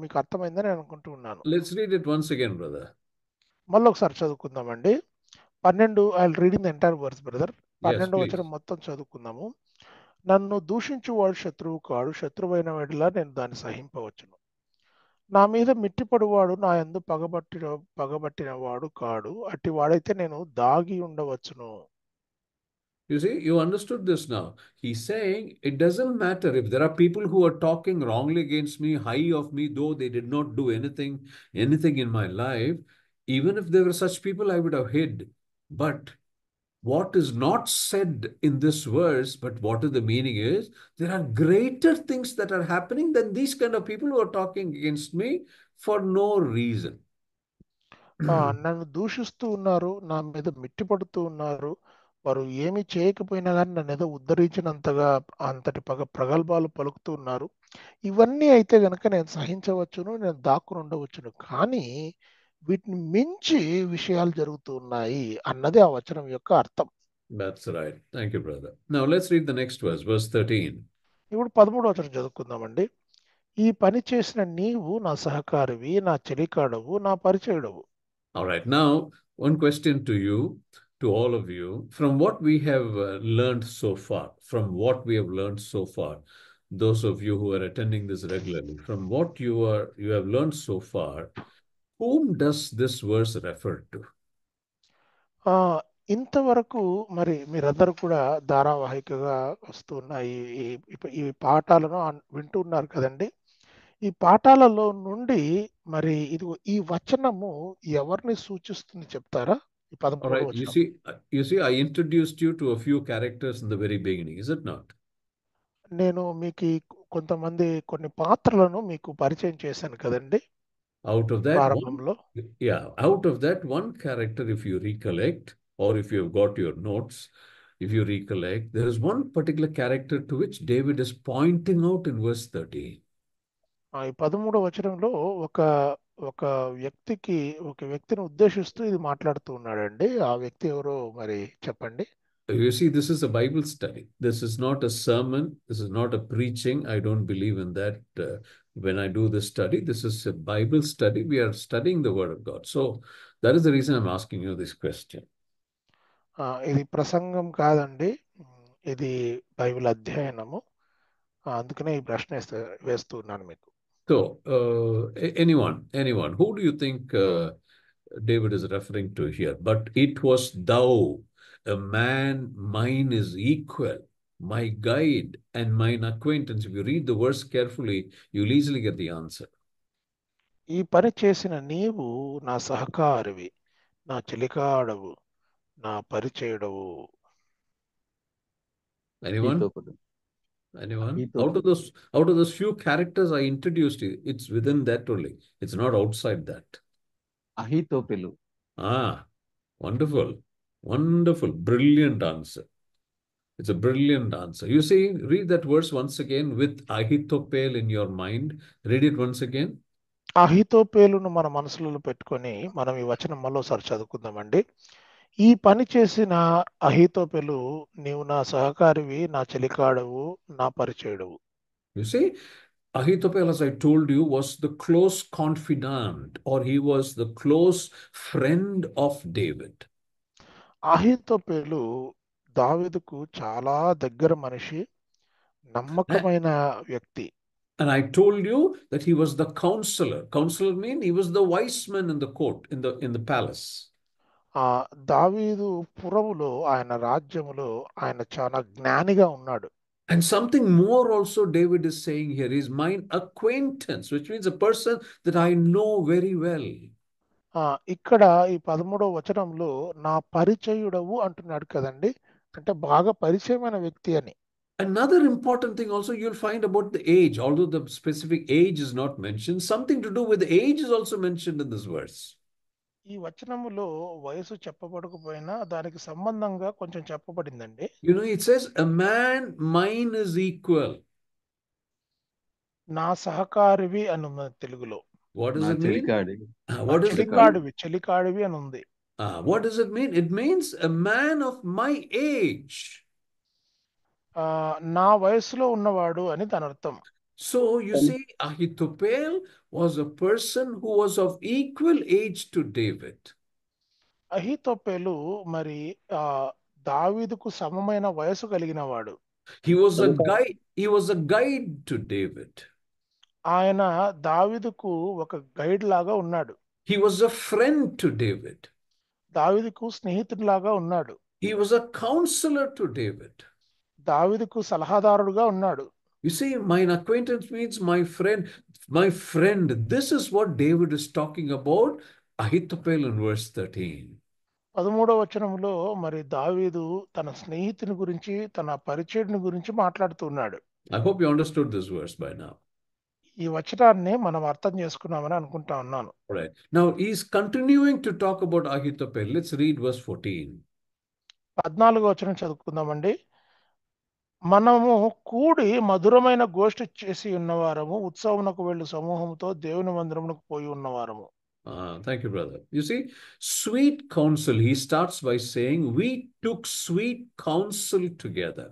మీకు అర్థమైందని అనుకుంటూ ఉన్నాను. Let's read it once again, brother. మళ్ళీ ఒకసారి చదువుకుందామండి. 12 I will reading the entire verse brother. 12వ వచనం మొత్తం చదువుకుందాము. నన్ను దూషించువాడు శత్రువు కాడు, శత్రువైన వాడిలా నేను దాన్ని సహింపవచ్చును. నా మీద మిట్టిపడువాడు నా యందు పగబట్టిన వాడు కాడు, అట్టి వాడైతే నేను దాగి ఉండవచ్చును. You see, you understood this now. He's saying it doesn't matter if there are people who are talking wrongly against me, high of me, though they did not do anything in my life. Even if there were such people, I would have hid. But what is not said in this verse, but what is the meaning is, there are greater things that are happening than these kind of people who are talking against me for no reason. నన్ను దూషిస్తూ ఉన్నారు, నా మీద మిట్టిపడుతూ ఉన్నారు, వారు ఏమి చేయకపోయినా కానీ నన్ను ఏదో ఉద్ధరించినంతగా అంతటి ప్రగల్భాలు పలుకుతూ ఉన్నారు. ఇవన్నీ అయితే గనక నేను సహించవచ్చును, నేను దాక్కుని ఉండవచ్చును, కానీ వీటిని మించి విషయాలు జరుగుతూ ఉన్నాయి అన్నది ఆ వచనం యొక్క అర్థం. That's right. Thank you, brother. Now let's read the next verse, verse 13. ఇప్పుడు 13వ వచనం చదువుకుందామండి. ఈ పని చేసిన నీవు నా సహకారివి, నా చెలికాడవు, నా పరిచయుడవు. All right. Now, one question to you, to all of you, from what we have learned so far, those of you who are attending this regularly, from what you have learned so far, whom does this verse refer to? ఇంతవరకు మరి మీరందరూ కూడా ధారావాహికగా వస్తున్న ఈ పాఠాలను వింటూ ఉన్నారు కదండి. ఈ పాఠాలలో నుండి మరి ఇది ఈ వచనము ఎవరిని సూచిస్తుంది చెప్తారా? ఈ All 13వ right. వచనం. You see, I introduced you to a few characters in the very beginning, is it not? నేను మీకు కొన్ని పాత్రలను మీకు పరిచయం చేశాను కదండి Out of that one, ప్రారంభంలో. out of that one character, if you recollect, or if you've got your notes, if you recollect, there is one particular character to which David is pointing out in verse 13. ఈ 13వ వచనంలో ఒక ఒక వ్యక్తిని ఉద్దేశిస్తూ ఇది మాట్లాడుతూ ఉన్నాడండి. ఆ వ్యక్తి ఎవరో మరి చెప్పండి. You see, this is a Bible study. This is not a sermon. This is not a preaching. I don't believe in that. When I do this study, this is a Bible study. We are studying the Word of God. So that is the reason I'm asking you this question. ఇది ప్రసంగం కాదండి, ఇది Bible అధ్యయనము. అందుకనే ఈ ప్రశ్న వేస్తున్నాను మీకు. So anyone, who do you think David is referring to here? But it was thou, a man mine is equal, my guide and mine acquaintance. If you read the verse carefully, you'll easily get the answer. ఈ పని చేసిన నీవు నా సహకారివి, నా చెలికాడవు, నా పరిచయుడవు. Anyone? Out of those few characters I introduced you, it's within that only. It's not outside that. అహీతోపెలు. Wonderful, brilliant answer. It's a brilliant answer. You see, read that verse once again with Ahitophel in your mind. Read it once again. అహీతోపేలును మన మనసులలో పెట్టుకొని మనం ఈ వచనం మరోసారి చదువుకుందామండి. ఈ పని చేసిన అహీతోపెలు నీవు నా సహకారివి, నా చెలికాడవు, నా పరిచయుడవు. You see, Ahitophel, as I told you, was the close confidant, or he was the close friend of David. అహీతోపెలు దావీదుకు చాలా దగ్గర మనిషి, నమ్మకమైన వ్యక్తి. And I told you that he was the counselor. Counselor means he was the wise man in the court, in the palace. దావీదు పురములో, ఆయన రాజ్యములో ఆయన చాలా జ్ఞానిగా ఉన్నాడు. And something more also David is saying here is mine acquaintance, which means a person that I know very well. ఇక్కడ ఈ 13వ వచనంలో నా పరిచయుడవు అంటున్నాడు కదండి, అంటే బాగా పరిచయమైన వ్యక్తి అని. Another important thing also you'll find about the age, although the specific age is not mentioned, something to do with the age is also mentioned in this verse. ఈ వచనములో వయసు చెప్పబడకపోయినా దానికి సంబంధంగా కొంచెం చెప్పబడిందండి. You know, it says a man mine is equal. నా సహకారివి అని ఉంది తెలుగులో. What does it mean? What is చెలికాడివి అని ఉంది. What does it mean? It means a man of my age. నా వయసులో ఉన్నవాడు అని దాని అర్థం. So you see, Ahitophel was a person who was of equal age to David. అహీతోపెలు మరి దావీదుకు సమమైన వయసు కలిగిన వాడు. He was a guide to David. ఆయన దావీదుకు ఒక గైడ్ లాగా ఉన్నాడు. He was a friend to David. దావీదుకు స్నేహితుడిలాగా ఉన్నాడు. He was a counselor to David. దావీదుకు సలహాదారుడుగా ఉన్నాడు. You see, mine acquaintance means my friend. This is what David is talking about, Ahitophel in verse 13. 13వ వచనంలో మరి దావీదు తన స్నేహితుని గురించి, తన పరిచయుడిని గురించి మాట్లాడుతున్నాడు. I hope you understood this verse by now. ఈ వచనాన్ని మనం అర్థం చేసుకున్నామని అనుకుంటా ఉన్నాను. All right. Now he's continuing to talk about Ahitophel. Let's read verse 14. 14వ వచనం చదువుకుందామండి. మనము కూడి మధురమైన గోష్ఠి చేసి ఉన్నవారము, ఉత్సవమునకు వెళ్ళు సమూహంతో దేవుని మందిరమునకు పోయి ఉన్నవారము. Thank you, brother. You see, sweet counsel, he starts by saying, we took sweet counsel together.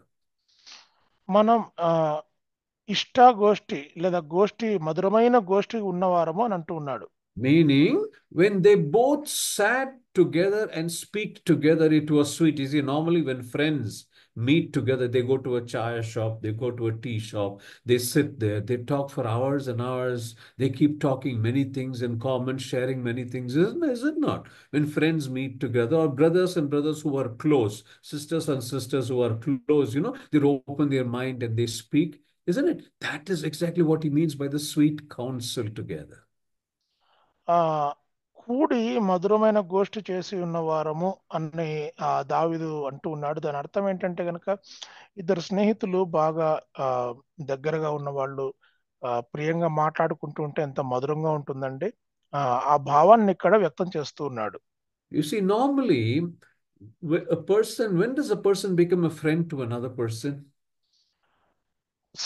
మనం ఇష్ట గోష్ఠి లేదా గోష్ఠి, మధురమైన గోష్ఠి ఉన్నవారము అని అంటూ ఉన్నాడు. Meaning, when they both sat together and speak together, it was sweet. You see, normally when friends meet together. They go to a chai shop, they go to a tea shop, they sit there, they talk for hours and hours. They keep talking many things in common, sharing many things. Is it not? When friends meet together, or brothers and brothers who are close, sisters and sisters who are close, they open their mind and they speak. Isn't it? That is exactly what he means by the sweet counsel together. ఆ కూడి మధురమైన గోష్ఠి చేసి ఉన్న వారము అని దావీదు అంటూ ఉన్నాడు. దాని అర్థం ఏంటంటే గనక ఇద్దరు స్నేహితులు బాగా దగ్గరగా ఉన్న వాళ్ళు ప్రియంగా మాట్లాడుకుంటూ ఉంటే ఎంత మధురంగా ఉంటుందండి. ఆ భావాన్ని ఇక్కడ వ్యక్తం చేస్తూ ఉన్నాడు. You see, normally when does a person become a friend to another person?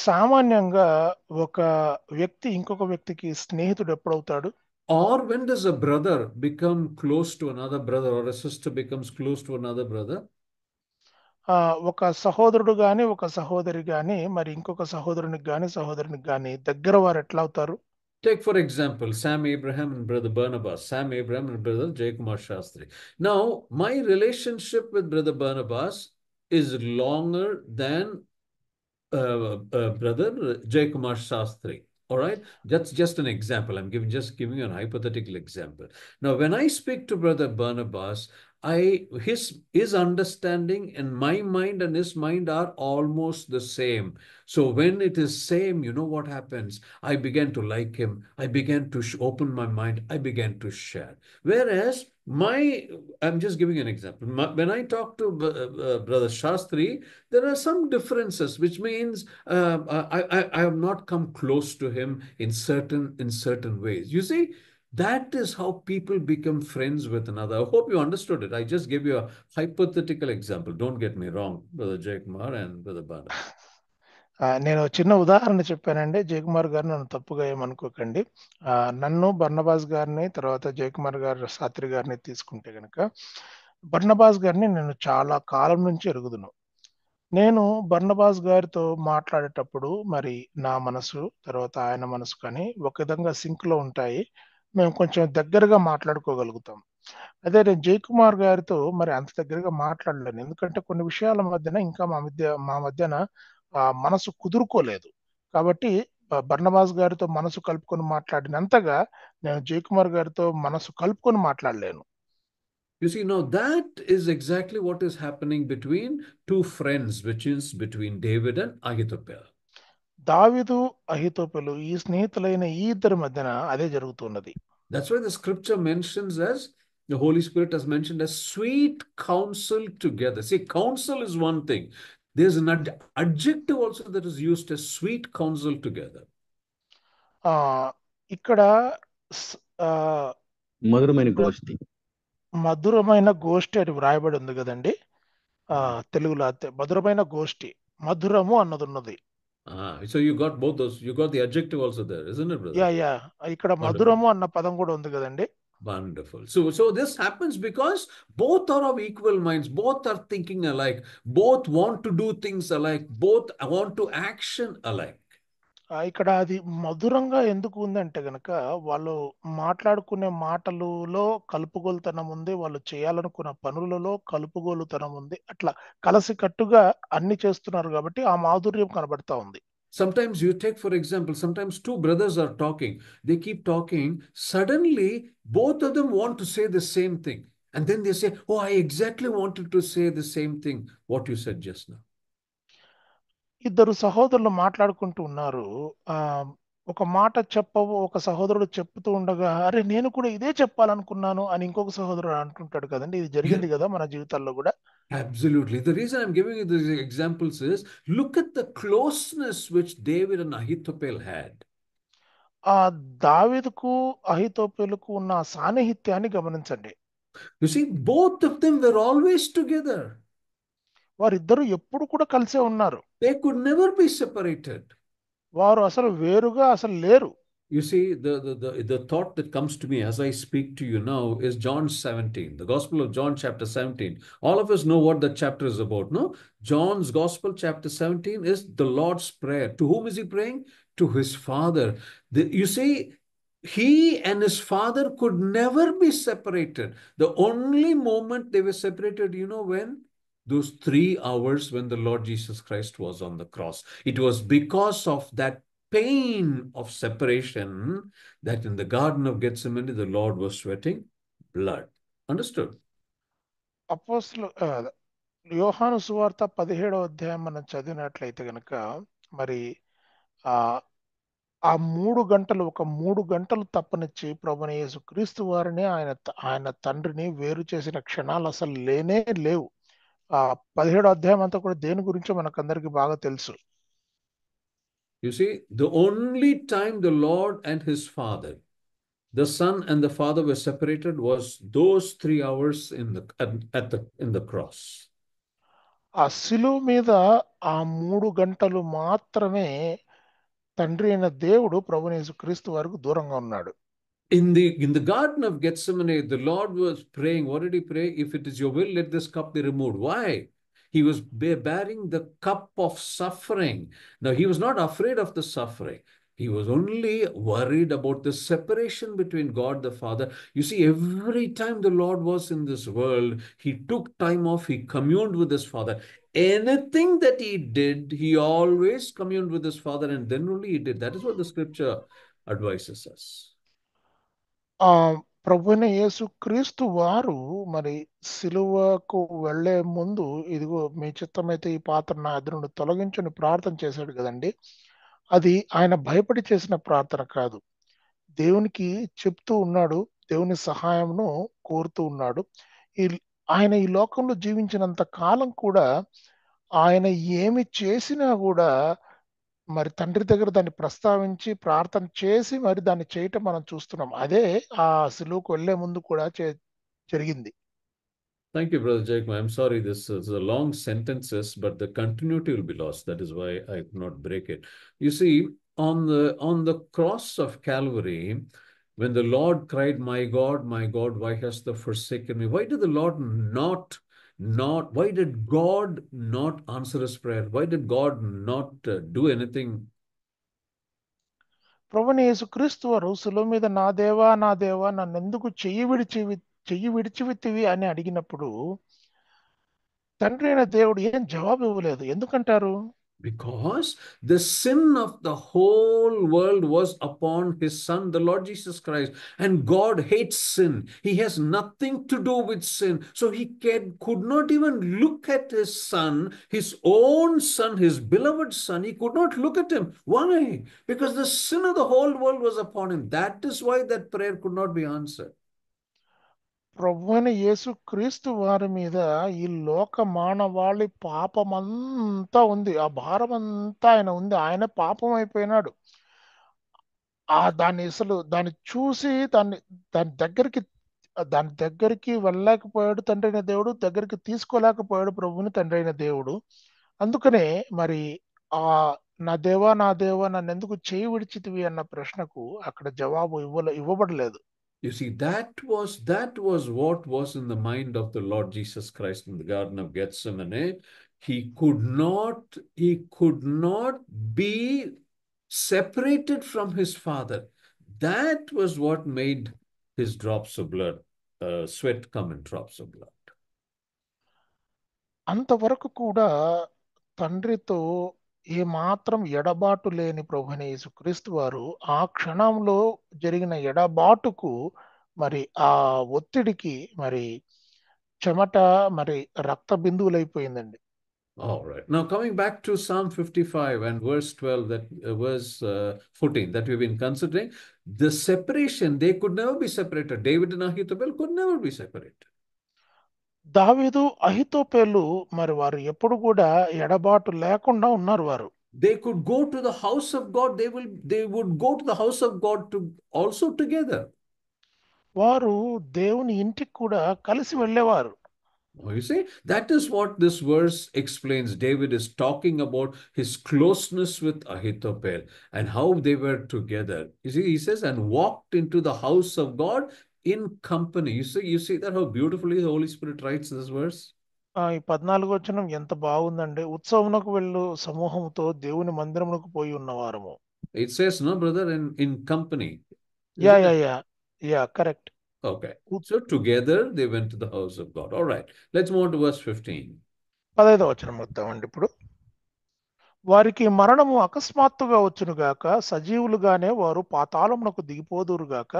సామాన్యంగా ఒక వ్యక్తి ఇంకొక వ్యక్తికి స్నేహితుడు ఎప్పుడవుతాడు? Or when does a brother become close to another brother, or a sister becomes close to another brother? ఒక సహోదరుడు గాని ఒక సహోదరి గాని మరి ఇంకొక సహోదరునికి గాని సహోదరునికి గాని దగ్గర వారు ఎట్లా అవుతారు? Take for example Sam Abraham and brother Barnabas, Sam Abraham and brother Jayakumar Shastri. Now my relationship with brother Barnabas is longer than brother Jayakumar Shastri. All right, that's just an example. I'm giving you a hypothetical example. Now, when I speak to brother Barnabas, his understanding and my mind and his mind are almost the same. So when it is same, you know what happens? I began to like him. I began to open my mind. I began to share. Whereas I'm just giving an example. When I talk to brother Shastri, there are some differences, which means I have not come close to him in certain ways. You see, that is how people become friends with another. I hope you understood it. I just gave you a hypothetical example. Don't get me wrong, brother Jayakumar and brother Barnabas. నేను చిన్న ఉదాహరణ చెప్పానండి. జయకుమార్ గారు నన్ను తప్పుగా ఏమనుకోకండి. నన్ను Barnabas గారిని తర్వాత జయకుమార్ గారు శాస్త్రి గారిని తీసుకుంటే గనక బర్నబాస్ గారిని నేను చాలా కాలం నుంచి ఎరుగుదును. నేను బర్నబాస్ గారితో మాట్లాడేటప్పుడు మరి నా మనసు తర్వాత ఆయన మనసు కానీ ఒక విధంగా సింక్లో ఉంటాయి. మేము కొంచెం దగ్గరగా మాట్లాడుకోగలుగుతాం. అదే నేను జయకుమార్ గారితో మరి అంత దగ్గరగా మాట్లాడలేను. ఎందుకంటే కొన్ని విషయాల మధ్యన ఇంకా మా మధ్యన మనసు కుదురుకోలేదు. కాబట్టి బర్నబాస్ గారితో మనసు కలుపుకొని మాట్లాడినంతగా నేను జయకుమార్ గారితో మనసు కలుపుకొని మాట్లాడలేను. You see, now that is exactly what is happening between two friends, which is between David and Ahithophel. దావీదు అహీతోపెలు ఈ స్నేహితులైన ఈ ఇద్దరి మధ్యన అదే జరుగుతున్నది. That's why the scripture mentions as the Holy Spirit has mentioned as sweet counsel together. See, counsel is one thing. There's an adjective also that is used as sweet counsel together. ఇక్కడ మధురమైన గోష్ఠి మధురమైన గోష్ఠి అని వ్రాయబడి ఉంది కదండి. తెలుగులో మధురమైన గోష్ఠి, మధురము అన్నది ఉన్నది. So you got both those. You got the adjective also there, isn't it, brother? Yeah. ఇక్కడ మధురము అన్న పదం కూడా ఉంది కదండి. Wonderful. So this happens because both are of equal minds. Both are thinking alike. Both want to do things alike. Both want to action alike. ఇక్కడ అది మధురంగా ఎందుకు ఉందంటే గనక వాళ్ళు మాట్లాడుకునే మాటలలో కలుపుగోలుతనం ఉంది, వాళ్ళు చేయాలనుకున్న పనులలో కలుపుగోలుతనం ఉంది. అట్లా కలసికట్టుగా అన్ని చేస్తున్నారు కాబట్టి ఆ మాధుర్యం కనబడతా ఉంది. Sometimes you take, for example, sometimes two brothers are talking. They keep talking. Suddenly, both of them want to say the same thing. And then they say, oh, I exactly wanted to say the same thing, what you said just now. ఇద్దరు సహోదరులు మాట్లాడుకుంటూ ఉన్నారు. ఒక మాట ఒక సహోదరుడు చెప్తూ ఉండగా అరే నేను కూడా ఇదే చెప్పాలనుకున్నాను అని ఇంకొక సహోదరుడు అంటుంటాడు కదండి. ఇది జరిగింది కదా మన జీవితాల్లో కూడా. Absolutely. The reason I'm giving you these examples is look at the closeness which David and Ahithophel had. దావీదుకు అహీతోపెలుకు ఉన్న సాన్నిహిత్యాన్ని గమనించండి. You see, both of them were always together. వారిద్దరు ఎప్పుడు కూడా కలిసే ఉన్నారు. They could never be separated. వారు అసలు వేరుగా అసలు లేరు. You see, the thought that comes to me as I speak to you now is John 17, the Gospel of John chapter 17. All of us know what that chapter is about, no? John's Gospel chapter 17 is the Lord's Prayer. To whom is he praying? To his Father. You see, he and his Father could never be separated. The only moment they were separated, you know when? those 3 hours when the Lord Jesus Christ was on the cross. It was because of that pain of separation that in the Garden of Gethsemane, the Lord was sweating blood. Understood? అపోస్తలు యోహాను సువార్త 17వ అధ్యాయం మనం చదివినట్లయితే గనక మరి ఆ ఆ 3 గంటలు ఒక 3 గంటలు తప్పనిచ్చి ప్రభువైన యేసుక్రీస్తు వారిని ఆయన తండ్రిని వేరు చేసిన క్షణాలు అసలు లేనే లేవు. ఆ 17వ అధ్యాయం అంతా కూడా దేని గురించో మనకందరికి బాగా తెలుసు. You see, the only time the Lord and his Father, the Son and the Father were separated was those 3 hours in the cross. ఆ శిలువ మీద ఆ 3 గంటలు మాత్రమే తండ్రి అయిన దేవుడు ప్రభువైన యేసుక్రీస్తు వరకు దూరంగా ఉన్నాడు. In the Garden of Gethsemane, the Lord was praying. What did he pray? If it is your will, let this cup be removed. Why? He was bearing the cup of suffering. Now, he was not afraid of the suffering. He was only worried about the separation between God the Father. You see, every time the Lord was in this world, he took time off, he communed with his Father. Anything that he did, he always communed with his Father, and then only he did. That is what the scripture advises us. ఆ ప్రభువైన యేసుక్రీస్తు వారు మరి సిలువకు వెళ్లే ముందు ఇదిగో మీ చిత్తమైతే ఈ పాత్ర నా ఎదురు నుండి తొలగించుని ప్రార్థన చేశాడు కదండి. అది ఆయన భయపడి చేసిన ప్రార్థన కాదు. దేవునికి చెప్తూ ఉన్నాడు, దేవుని సహాయంను కోరుతూ ఉన్నాడు. ఆయన ఈ లోకంలో జీవించినంత కాలం కూడా ఆయన ఏమి చేసినా కూడా మరి తండ్రి దగ్గర దాన్ని ప్రస్తావించి ప్రార్థన చేసి మరి దాన్ని చేయటం మనం చూస్తున్నాం. అదే ఆ సిలువకు వెళ్లే ముందు కూడా జరిగింది. Thank you, Brother Jacob. I'm sorry, this is a long sentences, but the continuity will be lost. That is why I could not break it. You see, on the cross of Calvary, when the Lord cried, my God, why hast thou forsaken me? Why did the Lord why did God not answer his prayer? Why did God not do anything? ప్రభువైన యేసుక్రీస్తు వారు సిలువ మీద నా దేవా నన్నెందుకు చెయ్యి విడిచివిత్తివి అని అడిగినప్పుడు తండ్రి అయిన దేవుడు ఏం జవాబు ఇవ్వలేదు. ఎందుకంటారు? Because the sin of the whole world was upon his Son, the Lord Jesus Christ. And God hates sin. He has nothing to do with sin. So he could not even look at his Son, his own Son, his beloved Son. He could not look at him. Why? Because the sin of the whole world was upon him. That is why that prayer could not be answered. ప్రభువైన యేసుక్రీస్తు వారి మీద ఈ లోక మానవాళి పాపమంతా ఉంది. ఆ భారం అంతా ఆయన ఉంది. ఆయన పాపం అయిపోయినాడు. దాన్ని చూసి దాని దగ్గరికి వెళ్ళలేకపోయాడు తండ్రి అయిన దేవుడు, దగ్గరికి తీసుకోలేకపోయాడు ప్రభువుని తండ్రి అయిన దేవుడు. అందుకనే మరి ఆ నా దేవా నన్ను ఎందుకు చేయి విడిచితివి అన్న ప్రశ్నకు అక్కడ జవాబు ఇవ్వబడలేదు. You see, that was what was in the mind of the Lord Jesus Christ in the Garden of Gethsemane. He could not be separated from his Father. That was what made his drops of blood, sweat come in drops of blood. అంతవరకు కూడా తండ్రితో ఏ మాత్రం ఎడబాటు లేని ప్రభువైన యేసుక్రీస్తు వారు ఆ క్షణంలో జరిగిన ఎడబాటుకు మరి ఆ ఒత్తిడికి మరి చెమట మరి రక్త బిందువులైపోయిందండి. All right. Now coming back to Psalm 55 and verse 12, verse 14 that we've been considering, the separation, they could never be separated. David and Ahithophel could never be separated. దావీదు అహితోపేలు మరి వారు ఎప్పుడు కూడా ఎడబాటు లేకుండా ఉన్నారు. వారు they could go to the house of God. They would go to the house of God also together. వారు దేవుని ఇంటికి కూడా కలిసి వెళ్ళేవారు. You see, that is what this verse explains. David is talking about his closeness with Ahithophel and how they were together. You see, he says, and walked into the house of God in company. You see that how beautifully the Holy Spirit writes this verse? ఈ 14వ వచనం ఎంత బాగుందండి. ఉత్సవమునకు వెళ్ళు సమూహంతో దేవుని మందిరమునకు పోయి ఉన్నవారము. It says, no, brother, in company. Yeah, correct. Okay. So together they went to the house of God. All right. Let's move on to verse 15. 15వ వచనం వద్దామండి ఇప్పుడు. వారికి మరణము అకస్మాత్తుగా వచ్చునుగాక, సజీవులుగానే వారు పాతాళమునకు దిగిపోదురుగాక,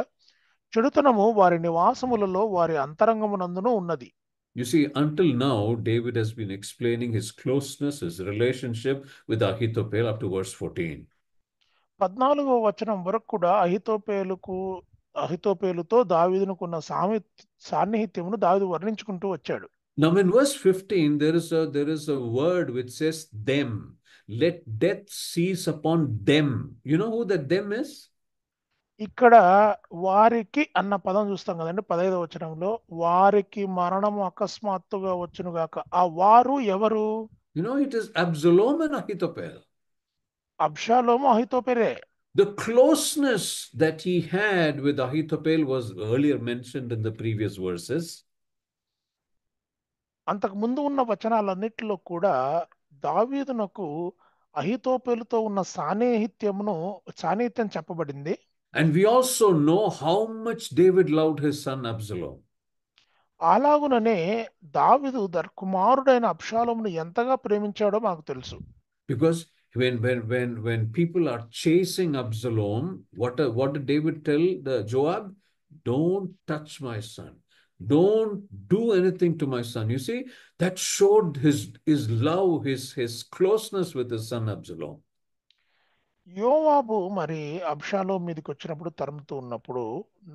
చెడుతనము వారి నివాసములలో వారి అంతరంగమునందును ఉన్నది. You see, until now, David has been explaining his closeness, his relationship with Ahithophel up to verse 14. 14వ వచనం వరకు కూడా అహితోపేలుతో దావీదునకున్న సాన్నిహిత్యమును దావీదు వర్ణించుకుంటూ వచ్చాడు. Now, in verse 15, there is a word which says them. Let death seize upon them. You know who that them is? ఇక్కడ వారికి అన్న పదం చూస్తాం కదండి 15వ వచనంలో. వారికి మరణము అకస్మాత్తుగా వచ్చునుగాక. ఆ వారు ఎవరు? You know, it is Absalom and Ahithophel. Absalom అహితోపెలే. The closeness that he had with Ahithophel was earlier mentioned in the previous verses. అంతకు ముందు ఉన్న వచనాలన్నిటిలో కూడా దావీదునకు అహితోపెలుతో ఉన్న సాన్నిహిత్యం చెప్పబడింది. And we also know how much David loved his son Absalom. అలాగుననే దావీదు కుమారుడైన అబ్షాలోమును ఎంతగా ప్రేమించాడో మాకు తెలుసు. Because when people are chasing Absalom, what did David tell the Joab? Don't touch my son. Don't do anything to my son. You see, that showed his love, his closeness with his son Absalom. యోవాబు మరి అబ్షాలోము మీదకి వచ్చినప్పుడు తరుముతూ ఉన్నప్పుడు,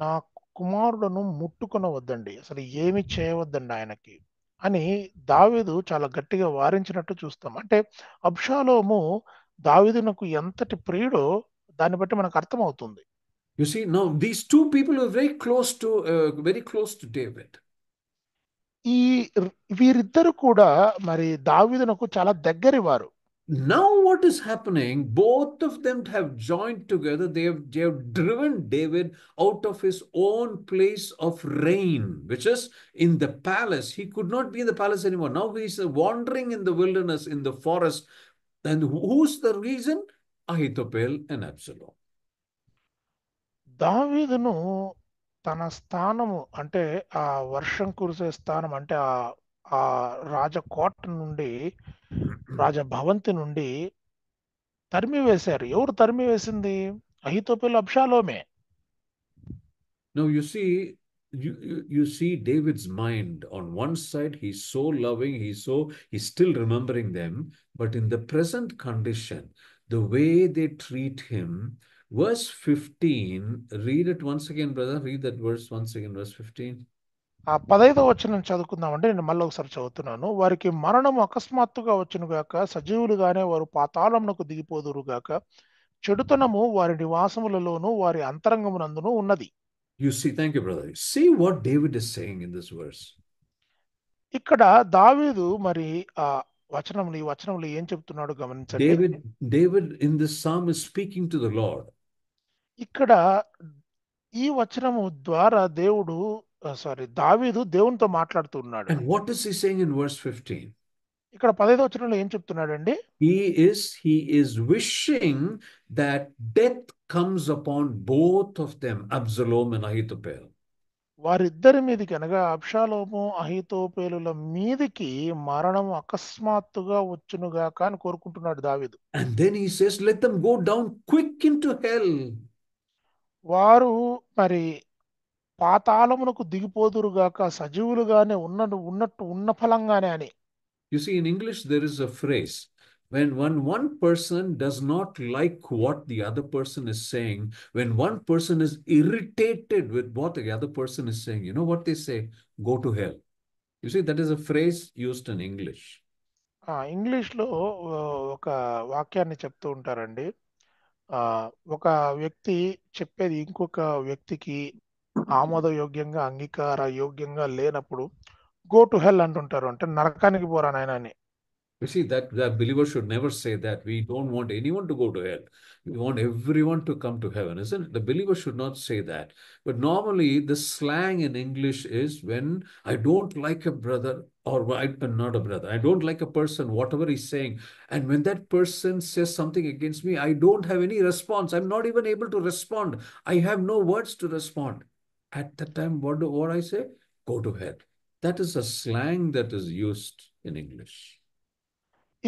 నా కుమారులను ముట్టుకొనవద్దండి, అసలు ఏమి చేయవద్దండి ఆయనకి అని దావీదు చాలా గట్టిగా వారించినట్టు చూస్తాం. అంటే అబ్షాలోము దావీదునకు ఎంతటి ప్రియుడో దాన్ని బట్టి మనకు అర్థమవుతుంది. You see, now these two people were very close to David. వీరిద్దరు కూడా మరి దావీదునకు చాలా దగ్గరి వారు. Now what is happening? Both of them have joined together. They have driven David out of his own place of reign, which is in the palace. He could not be in the palace anymore. Now he is wandering in the wilderness, in the forest. And who's the reason? Ahithophel and Absalom. దావీదును తన స్థానము అంటే ఆ వర్షం కురిసే స్థానం అంటే ఆ రాజకోట నుండి, రాజభవంతి నుండి తరిమివేశారు. ఎవరు తరిమివేసింది? అహితోపెలు అబ్షాలోమే. Now you see David's mind. On one side, he's so loving, he's still remembering them, but in the present condition, the way they treat him, verse 15, read it once again, brother. Read that verse once again, verse 15. ఆ 15వ వచనం చదువుకుందామంటే నేను మళ్ళీ ఒకసారి చదువుతున్నాను. వారికి మరణము అకస్మాత్తుగా వచ్చునుగాక, సజీవులుగానే వారు పాతాళమునకు దిగిపోదురుగాక, చెడుతనము వారి నివాసములలోను వారి అంతరంగమునందును ఉన్నది. You see, thank you, brother. See what David is saying in this verse. ఇక్కడ దావీదు మరి ఆ ఈ వచనంలో ఏం చెప్తున్నాడు గమనించండి. David in this psalm is speaking to the Lord. ఇక్కడ ఈ వచనము ద్వారా దావీదు దేవునితో మాట్లాడుతున్నాడు. And what is he saying in verse 15? ఇక్కడ 15వ వచనంలో ఏం చెప్తున్నాడండి? He is wishing that death comes upon both of them, Absalom and Ahithophel. వారిద్దరి మీదకి అనగా అబ్షాలోము అహితోపేలుల మీదకి మరణం అకస్మాత్తుగా వచ్చునుగాక అని కోరుకుంటున్నాడు దావీదు. And then he says, let them go down quick into hell. వారు మరి పాతాళమునకు దిగిపోదురుగాక, సజీవులుగానే ఉన్నట్టు ఉన్న ఫలంగానే అని. You see, in English there is a phrase, when one person does not like what the other person is saying, when one person is irritated with what the other person is saying, you know what they say? Go to hell. You see, that is a phrase used in English. ఇంగ్లీష్లో ఒక వాక్యాన్ని చెప్తూ ఉంటారండి. ఒక వ్యక్తి చెప్పేది ఇంకొక వ్యక్తికి ఆమోదయోగ్యంగా, అంగీకార యోగ్యంగా లేనప్పుడు గో టు హెల్ అంటుంటారు. అంటే నరకానికి పోరా నాయనా అని. You see, that believer should never say that. We don't want anyone to go to hell. We want everyone to come to heaven, isn't it? The believer should not say that. But normally, the slang in English is when I don't like a brother, or not a brother, I don't like a person, whatever he's saying. And when that person says something against me, I don't have any response. I'm not even able to respond. I have no words to respond. At that time, what I say? Go to hell. That is a slang that is used in English.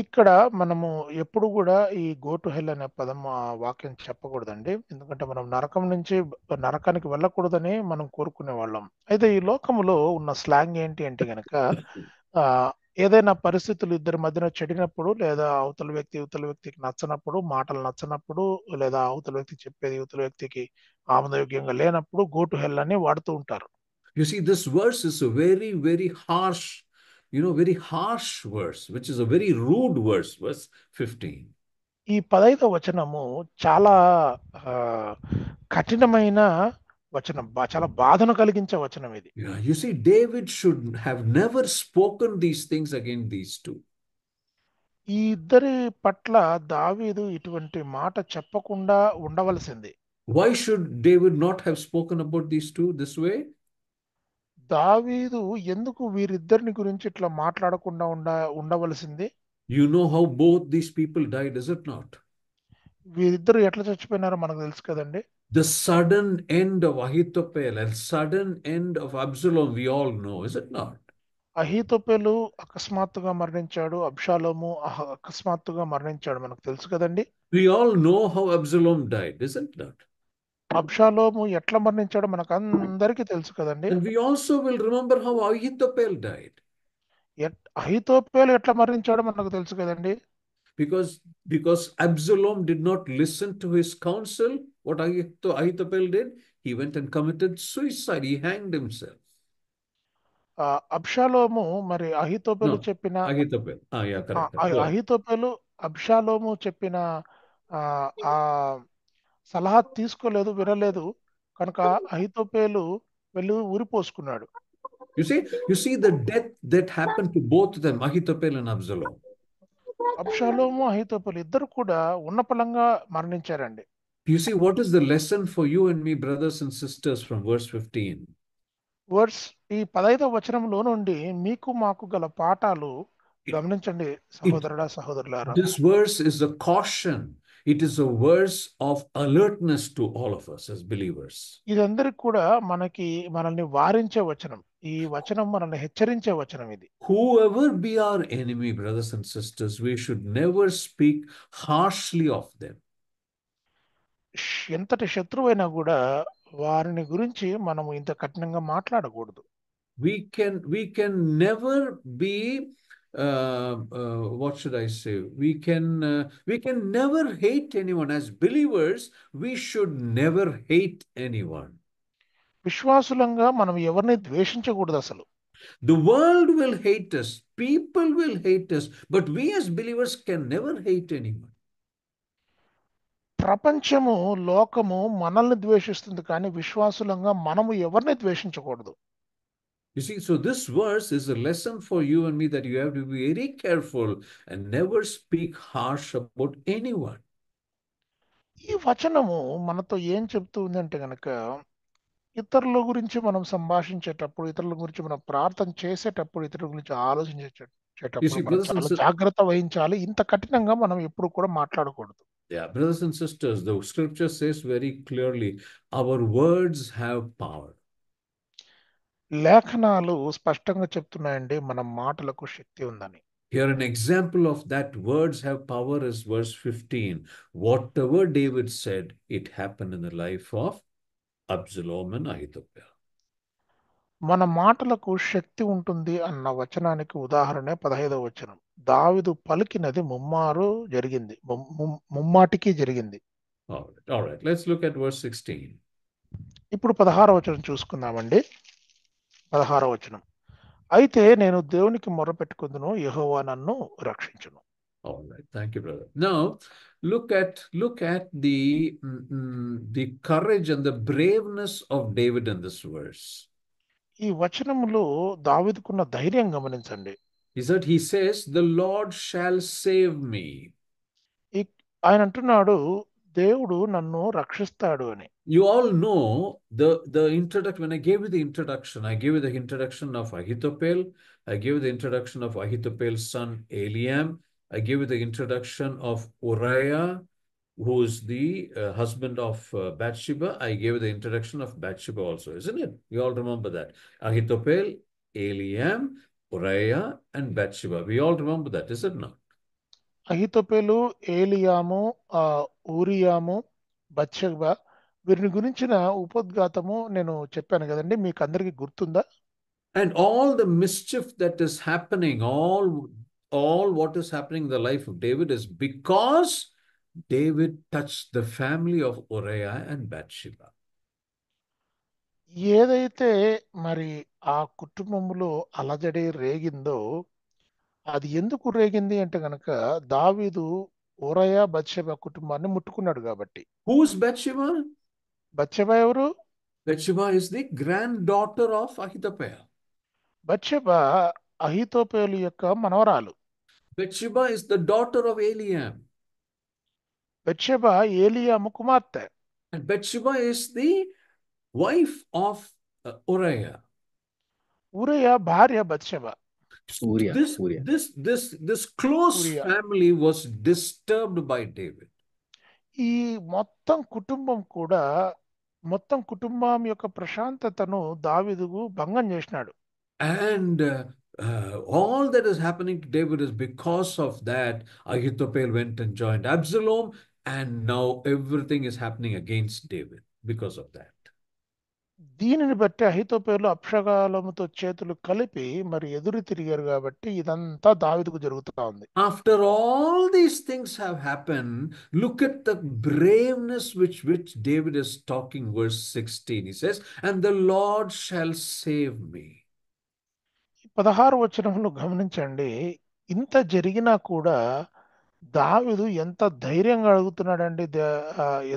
ఇక్కడ మనము ఎప్పుడు కూడా ఈ go to hell అనే పదం వాక్యం చెప్పకూడదండి. ఎందుకంటే మనం నరకానికి వెళ్ళకూడదని మనం కోరుకునే వాళ్ళం. అయితే ఈ లోకములో ఉన్న స్లాంగ్ ఏంటి అంటే గనక ఏదైనా పరిస్థితులు ఇద్దరి మధ్యన చెడినప్పుడు, లేదా అవతల వ్యక్తికి నచ్చనప్పుడు, మాటలు నచ్చనప్పుడు, లేదా అవతల వ్యక్తి చెప్పేది యువతల వ్యక్తికి ఆమోదయోగ్యంగా లేనప్పుడు గో టు హెల్ అని వాడుతూ ఉంటారు. You see, this verse is a very, very harsh, very harsh verse, which is a very rude verse, verse 15. ఈ 15వ వచనము చాలా కఠినమైన వచనం, చాలా బాధను కలిగించే వచనం ఇది. Yeah, you see, David should have never spoken these things against these two. ఈ ఇద్దరి పట్ల దావీదు ఇటువంటి మాట చెప్పకుండా ఉండవలసింది. Why should David not have spoken about these two this way? దావీదు ఎందుకు వీరిద్దరిని గురించి ఇట్లా మాట్లాడకుండా ఉండవలసింది? You know how both these people died, is it not? వీరిద్దరు ఎట్లా చచ్చిపోయినారో మనకు తెలుసు కదండి. The sudden end of Ahithophel and sudden end of Absalom, we all know, is it not? అహీతోపెలు అకస్మాత్తుగా మరణించాడు, అబ్షాలోము అకస్మాత్తుగా మరణించాడు, మనకు తెలుసు కదండి. We all know how Absalom died, isn't that? అబ్షాలోము ఎట్లా మరణించాడో మనకు అందరికీ తెలుసు కదండి. And we also will remember how Ahithophel died. అహీతోపెలు ఎట్లా మరణించాడో మనకు తెలుసు కదండి. Because Absalom did not listen to his counsel, what Ahithophel did, he went and committed suicide. He hanged himself. అబ్షాలోము మరి అహీతోపెలు చెప్పిన అహీతోపెలు అబ్షాలోము చెప్పిన ఆ సలహా తీసుకోలేదు, వినలేదు కనుక అహీతోపెలు వెళ్ళి ఊరిపోసుకున్నాడు. You see the death that happened to both of them, Ahithophel and Absalom. అబ్షాలోము అహీతోపెలు ఇద్దరు కూడా ఉన్నపలంగా మరణించారండి. You see, what is the lesson for you and me, brothers and sisters, from verse 15? ఈ 15వ వచనంలో నుండి మీకు మాకు గల పాఠాలు గమనించండి సహోదరుడా, సహోదరులారా. This verse is a caution. It is a verse of alertness to all of us as believers. ఇదందరికి కూడా మనల్ని వారించే వచనం. ఈ వచనం మనల్ని హెచ్చరించే వచనం ఇది. Whoever be our enemy, brothers and sisters, we should never speak harshly of them. ఎంతటి శత్రువైనా కూడా వారిని గురించి మనము ఇంత కఠినంగా మాట్లాడకూడదు. We can never be what should I say? We can never hate anyone. As believers, we should never hate anyone. విశ్వాసులంగా మనం ఎవరిని ద్వేషించకూడదు అసలు. The world will hate us, people will hate us, but we as believers can never hate anyone. ప్రపంచము, లోకము మనల్ని ద్వేషిస్తుంది, కానీ విశ్వాసులంగా మనము ఎవరిని ద్వేషించకూడదు. You see, so this verse is a lesson for you and me that you have to be very careful and never speak harsh about anyone. ఈ వచనము మనతో ఏం చెప్తుంది అంటే గనక, ఇతరుల గురించి మనం సంభాషించేటప్పుడు, ఇతరుల గురించి మనం ప్రార్థన చేసేటప్పుడు, ఇతరుల గురించి ఆలోచించేటప్పుడు చాలా జాగ్రత్త వహించాలి. ఇంత కఠినంగా మనం ఎప్పుడు కూడా మాట్లాడకూడదు. Yeah, brothers and sisters, the scripture says very clearly, our words have power. లేఖనాలు స్పష్టంగా చెప్తున్నాయండి, మన మాటలకు శక్తి ఉందని. Here an example of that words have power is verse 15. Whatever David said, it happened in the life of Absalom and Ahithophel. మన మాటలకు శక్తి ఉంటుంది అన్న వచనానికి ఉదాహరణ 15వ వచనం. దావీదు పలికినది ముమ్మాటికి జరిగింది. All right. Let's look at verse 16. ఇప్పుడు 16వ వచనం చూసుకుందామండి. 16వ వచనం. అయితే నేను దేవునికి మొర్రపెట్టుకుందును, యెహోవా నన్ను రక్షించును. All right. Thank you, brother. Now, look at the courage and the braveness of David in this verse. ఈ వచనములో దావీదుకున్న ధైర్యం గమనించండి. He says, the Lord shall save me. ఆయన అంటున్నాడు, దేవుడు నన్ను రక్షిస్తాడు అని. You all know the introduction. When I gave you the introduction, I gave you the introduction of Ahithophel. I gave you the introduction of Ahithophel's son Eliam. I gave you the introduction of Uriah, who is the husband of Bathsheba. I gave you the introduction of Bathsheba also, isn't it? You all remember that. Ahithophel, Eliam, Uriah, and Bathsheba. We all remember that, is it not? అహితోపేలు, ఏలియాము, ఊరియాము, Bathsheba వీరిని గురించిన ఉపోద్ఘాతము నేను చెప్పాను కదండి, మీకు అందరికీ గుర్తుందా? And all the mischief that is happening, all what is happening in the life of David is because David touched the family of Uriah and Bathsheba. ఏదైతే మరి ఆ కుటుంబంలో అలజడి రేగిందో అది ఎందుకు రేగింది అంటే గనక దావీదు ఊరయ బత్షెబ కుటుంబాన్ని ముట్టుకున్నాడు కాబట్టి. Who's Bathsheba? బత్షెబ ఎవరు? Bathsheba is the granddaughter of Ahithophel. Bathsheba అహితోపేలు యొక్క మనవరాలు. Bathsheba is the daughter of Eliam. Bathsheba ఏలియాము కుమార్తె. And Bathsheba is the wife of Uriah. ఊరయ భార్య Bathsheba. This close Uriah. family was disturbed by David. ఈ మొత్తం కుటుంబం యొక్క ప్రశాంతతను దావీదుకు భంగం చేసినాడు. And all that is happening to David is because of that. Ahithophel went and joined Absalom, and now everything is happening against David because of that. దీనిని బట్టి అహితోపేలు అబ్షాలోముతో చేతులు కలిపి మరి ఎదురు తిరిగారు కాబట్టి ఇదంతా దావీదుకు జరుగుతూ ఉంది. After all these things have happened, look at the braveness which David is talking, verse 16. He says, "And the Lord shall save me." 16వ వచనంలో గమనించండి, ఇంత జరిగినా కూడా దావీదు ఎంత ధైర్యంగా అడుగుతున్నాడండి,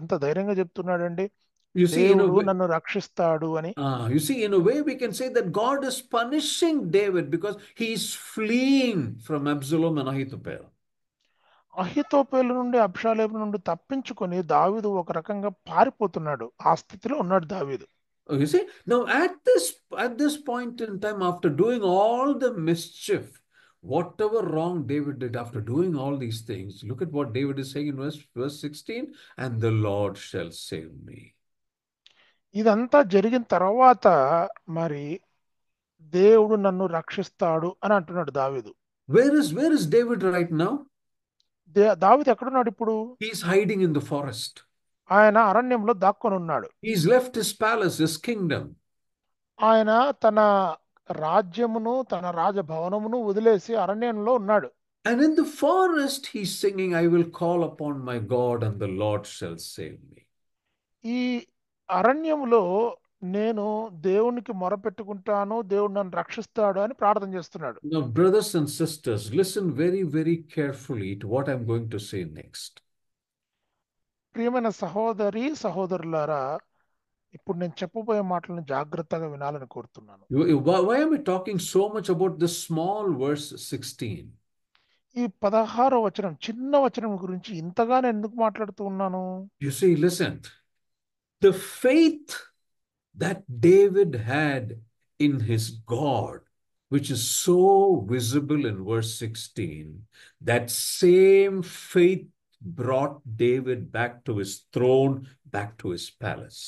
ఎంత ధైర్యంగా చెప్తున్నాడండి, దేవుడు నన్ను రక్షిస్తాడు అని. You see, in a way we can say that God is punishing David because he is fleeing from Absalom and Ahithophel. అహితోపేలు నుండి అబ్షాలోము నుండి తప్పించుకొని దావీదు ఒక రకంగా పారిపోతున్నాడు. ఆ స్థితిలో ఉన్నాడు దావీదు. You see, now at this point in time, after doing all the mischief, whatever wrong David did, after doing all these things, look at what David is saying in verse 16, "And the Lord shall save me." ఇదంతా జరిగిన తర్వాత మరి దేవుడు నన్ను రక్షిస్తాడు అని అంటున్నాడు దావీదు. Where is David right now? దావీదు ఎక్కడున్నాడు ఇప్పుడు? He is hiding in the forest. ఆయన అరణ్యంలో దాక్కొని ఉన్నాడు. He's left his palace, his kingdom. ఆయన తన రాజ్యమును తన రాజభవనమును వదిలేసి అరణ్యంలో ఉన్నాడు. And in the forest he's singing, "I will call upon my God and the Lord shall save me." ఈ అరణ్యంలో నేను దేవునికి మొరపెట్టుకుంటాను, దేవుడు నన్ను రక్షిస్తాడు అని ప్రార్థన చేస్తున్నాడు. Now, brothers and sisters, listen very, very carefully to what I'm going to say next. ప్రియమైన సహోదరులారా, ఇప్పుడు నేను చెప్పబోయే మాటలను జాగ్రత్తగా వినాలని కోరుతున్నాను. Why am I talking so much about this small verse 16? ఈ 16వ వచనం, చిన్న వచనం గురించి ఇంతగా నేను ఎందుకు మాట్లాడుతూ ఉన్నాను? You see, listen. The faith that David had in his God, which is so visible in verse 16, that same faith brought David back to his throne, back to his palace.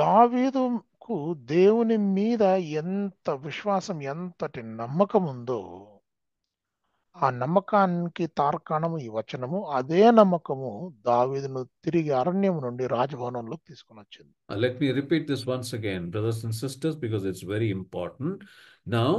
దావీదుకు దేవుని మీద ఎంత విశ్వాసం, ఎంతటి నమ్మకం ఉందో ఆ నమ్మకానికి తార్కాణము ఈ వచనము. అదే నమ్మకము దావీదును తిరిగి అరణ్యం నుండి రాజభవనంలోకి తీసుకొని వచ్చింది. Let me repeat this once again, brothers and sisters, because it's very important. Now,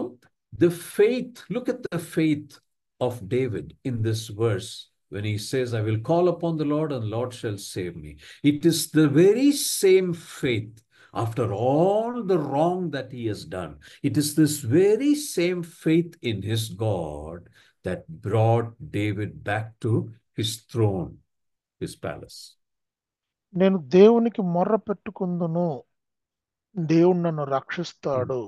the faith, look at the faith of David in this verse when he says, "I will call upon the Lord and the Lord shall save me." It is the very same faith after all the wrong that he has done. It is this very same faith in his God that brought David back to his throne, his palace. నేను దేవునికి మొర్ర పెట్టుకుందును, దేవుడు నన్ను రక్షిస్తాడు.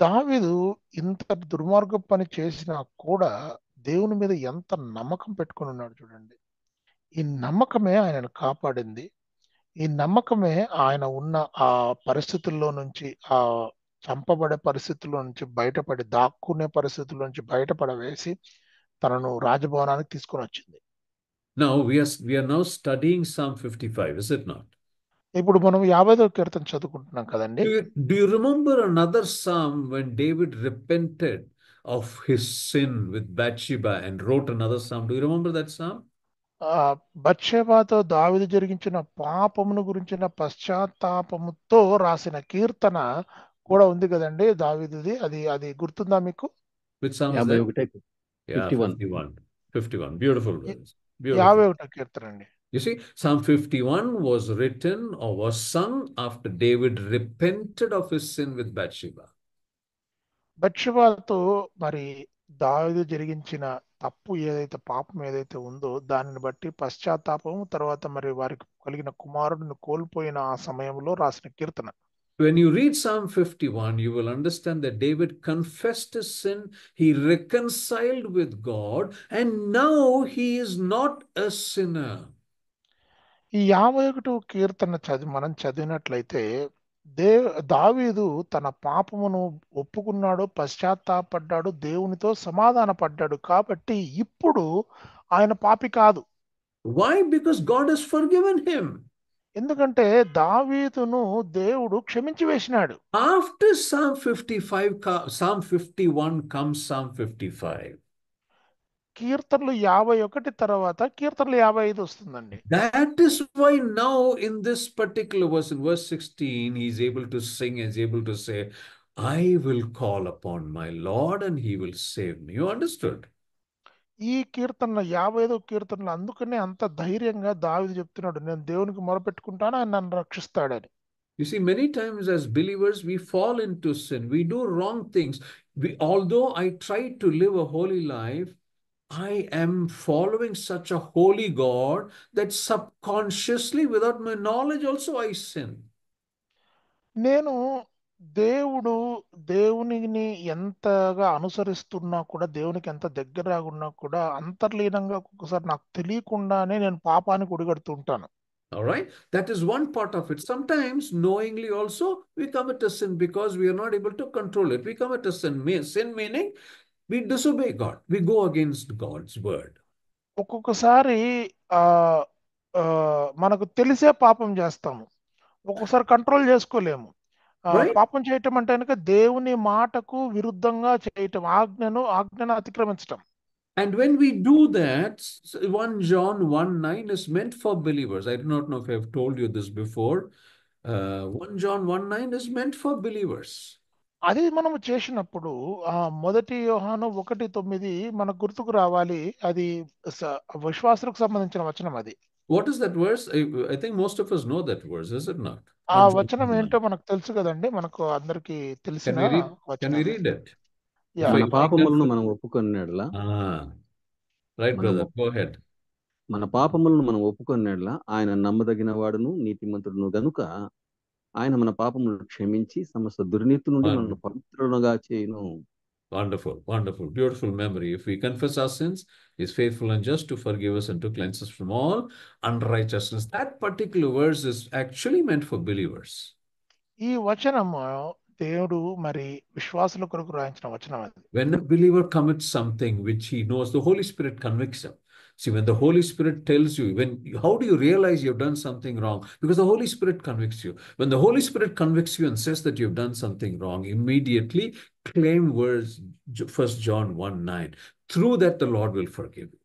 దావీదు ఇంత దుర్మార్గ పని చేసినా కూడా దేవుని మీద ఎంత నమ్మకం పెట్టుకుని ఉన్నాడు చూడండి. ఈ నమ్మకమే ఆయనను కాపాడింది. ఈ నమ్మకమే ఆయన ఉన్న ఆ పరిస్థితుల్లో నుంచి, ఆ చంపబడే పరిస్థితుల్లో నుంచి బయటపడి, దాక్కునే పరిస్థితుల్లో నుంచి బయటపడవేసి తనను రాజభవనానికి తీసుకొని వచ్చింది. Now we are now studying Psalm 55, is it not? ఇప్పుడు మనం 50వ కీర్తన చదువుకుంటున్నాం కదండి. Do you remember another psalm when David repented of his sin with Bathsheba and wrote another psalm. Do you remember that psalm? బత్షెబాతో దావీదు జరిగించిన పాపమును గురించిన పశ్చాత్తాపముతో రాసిన కీర్తన కూడా ఉంది కదండి దావీదుది. అది అది గుర్తుందా మీకు? Which psalm is that? 51. Yeah, 51. 51. Beautiful words. 51వ Beautiful. కీర్తన అండి. You see, Psalm 51 was written or was sung after David repented of his sin with Bathsheba. బత్షెబాతో మరి దావీదు జరిగించిన తప్పు ఏదైతే పాపం ఏదైతే ఉందో దానిని బట్టి పశ్చాత్తాపము, తర్వాత మరి వారికి కలిగిన కుమారుడిని కోల్పోయిన ఆ సమయంలో రాసిన కీర్తన. When you read Psalm 51, you will understand that David confessed his sin, he reconciled with God, and now he is not a sinner. ఈ 51వ కీర్తన మనం చదివినట్లయితే దావీదు తన పాపమును ఒప్పుకున్నాడు, పశ్చాత్తాపడ్డాడు, దేవునితో సమాధాన పడ్డాడు. కాబట్టి ఇప్పుడు ఆయన పాపి కాదు. Why? Because God has forgiven him. ఎందుకంటే దావీదును దేవుడు క్షమించి వేసినాడు. After Psalm 51 comes Psalm 55. కీర్తనలు 51 తర్వాత కీర్తనలు 55 వస్తుందండి. That is why now in this particular verse, in verse 16, he is able to sing and is able to say, I will call upon my Lord and he will save me. You understood? ఈ కీర్తన 55వ కీర్తనలు అందుకనే అంత ధైర్యంగా దావీదు చెప్తున్నాడు, నేను దేవునికి మొరపెట్టుకుంటాను, ఆయన నన్ను రక్షిస్తాడని. You see, many times as believers, we fall into sin. We do wrong things. Although I try to live a holy life, I am following such a holy God that subconsciously, without my knowledge also, I sin. నేను దేవునిని ఎంతగా అనుసరిస్తున్నా కూడా, దేవునికి ఎంత దగ్గరగా ఉన్నా కూడా అంతర్లీనంగా ఒక్కొక్కసారి నాకు తెలియకుండానే నేను పాపానికి ఒడిగడుతుంటాను. All right, that is one part of it. Sometimes knowingly also we commit a sin because we are not able to control it. We commit a sin. Sin meaning we disobey God. We go against God's word. ఒక్కొక్కసారి మనకు తెలిసే పాపం చేస్తాము, ఒక్కొక్కసారి control చేసుకోలేము. పాపం చేయటం అంటే కనుక దేవుని మాటకు విరుద్ధంగా చేయటం, ఆజ్ఞను అతిక్రమించటం. And when we do that, 1 John 1:9 is meant for believers. I do not know if I have told you this before. 1 John 1:9 is meant for believers. అది మనము చేసినప్పుడు 1 యోహాను 1:9 మనకు గుర్తుకు రావాలి. అది విశ్వాసులకు సంబంధించిన వచనం. అది What is that verse? I think most of us know that verse, is it not? ఆ వచనం ఏంటో మనకు తెలుసు కదండి, మనకు అందరికి తెలిసిన వచనం. Can we read it? మన పాపములను మనం ఒప్పుకొన్నట్లా. Right, brother, go ahead. మన పాపములను మనం ఒప్పుకొన్నట్లా ఆయన నమ్మదగిన వాడును నీతిమంతుడును గనుక ఆయన మన పాపములను క్షమించి సమస్త దుర్నీతి నుండి మనల్ని పవిత్రులుగా చేయును. Wonderful, wonderful, beautiful memory. If we confess our sins, He is faithful and just to forgive us and to cleanse us from all unrighteousness. That particular verse is actually meant for believers. ఈ వచనము దేవుడు మరి విశ్వాసుల కొరకు రాయించిన వచనం అది. When a believer commits something which he knows, the Holy Spirit convicts him. See, when the Holy Spirit tells you, how do you realize you've done something wrong? Because the Holy Spirit convicts you. When the Holy Spirit convicts you and says that you've done something wrong, immediately claim verse 1 John 1:9. Through that, the Lord will forgive you.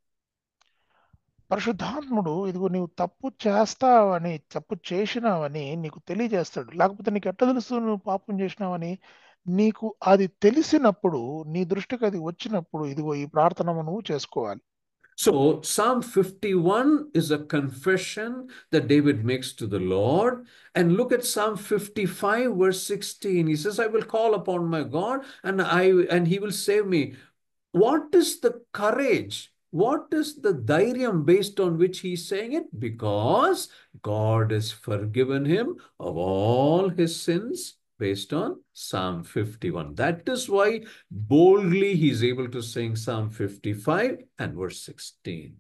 పరిశుద్ధాత్ముడు ఇదిగో నీవు తప్పు చేస్తావని, తప్పు చేసినావని నీకు తెలియజేస్తాడు. లేకపోతే నీకు ఎట్లా తెలుసు నువ్వు పాపం చేసినావని? నీకు అది తెలిసినప్పుడు, నీ దృష్టికి అది వచ్చినప్పుడు ఇదిగో ఈ ప్రార్థన నువ్వు చేసుకోవాలి. So Psalm 51 is a confession that David makes to the Lord. And look at Psalm 55 verse 16. He says, I will call upon my God and he will save me. What is the courage? What is the dhairyam based on which he is saying it? Because God has forgiven him of all his sins based on Psalm 51. That is why boldly he is able to sing Psalm 55 and verse 16.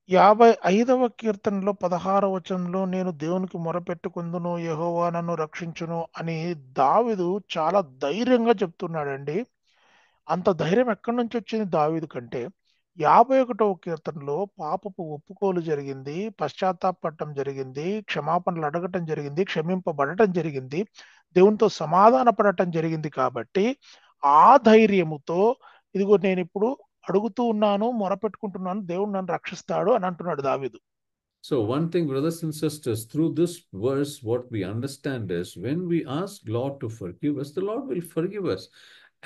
55వ కీర్తనలో 16వ వచనంలో నేను దేవునికి మొరపెట్టుకుందును, యెహోవా నన్ను రక్షించును అని దావీదు చాలా ధైర్యంగా చెప్తున్నాడండి. అంత ధైర్యం ఎక్కడి నుంచి వచ్చింది దావీదు కంటే? 51వ కీర్తనలో పాపపు ఒప్పుకోలు జరిగింది, పశ్చాత్తాపడటం జరిగింది, క్షమాపణలు అడగటం జరిగింది, క్షమింపబడటం జరిగింది, దేవునితో సమాధాన పడటం జరిగింది. కాబట్టి ఆ ధైర్యముతో ఇదిగో నేను ఇప్పుడు అడుగుతూ ఉన్నాను, మొరపెట్టుకుంటున్నాను, దేవుడు నన్ను రక్షిస్తాడు అని అంటున్నాడు దావీదు. So one thing, brothers and sisters, through this verse, what we understand is when we ask Lord to forgive us, the Lord will forgive us.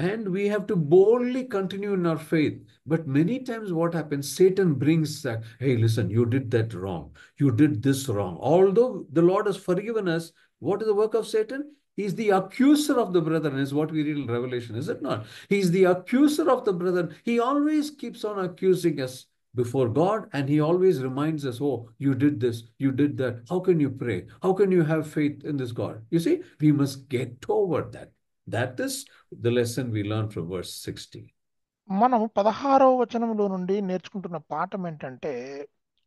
And we have to boldly continue in our faith. But many times what happens, Satan brings that, hey, listen, you did that wrong. You did this wrong. Although the Lord has forgiven us, what is the work of Satan? He's the accuser of the brethren, is what we read in Revelation, is it not? He's the accuser of the brethren. He always keeps on accusing us before God, and he always reminds us, oh, you did this, you did that. How can you pray? How can you have faith in this God? You see, we must get over that. That is the lesson we learn from verse 16. మనం 16వ వచనంలో నుండి నేర్చుకుంటున్న పాఠం ఏంటంటే,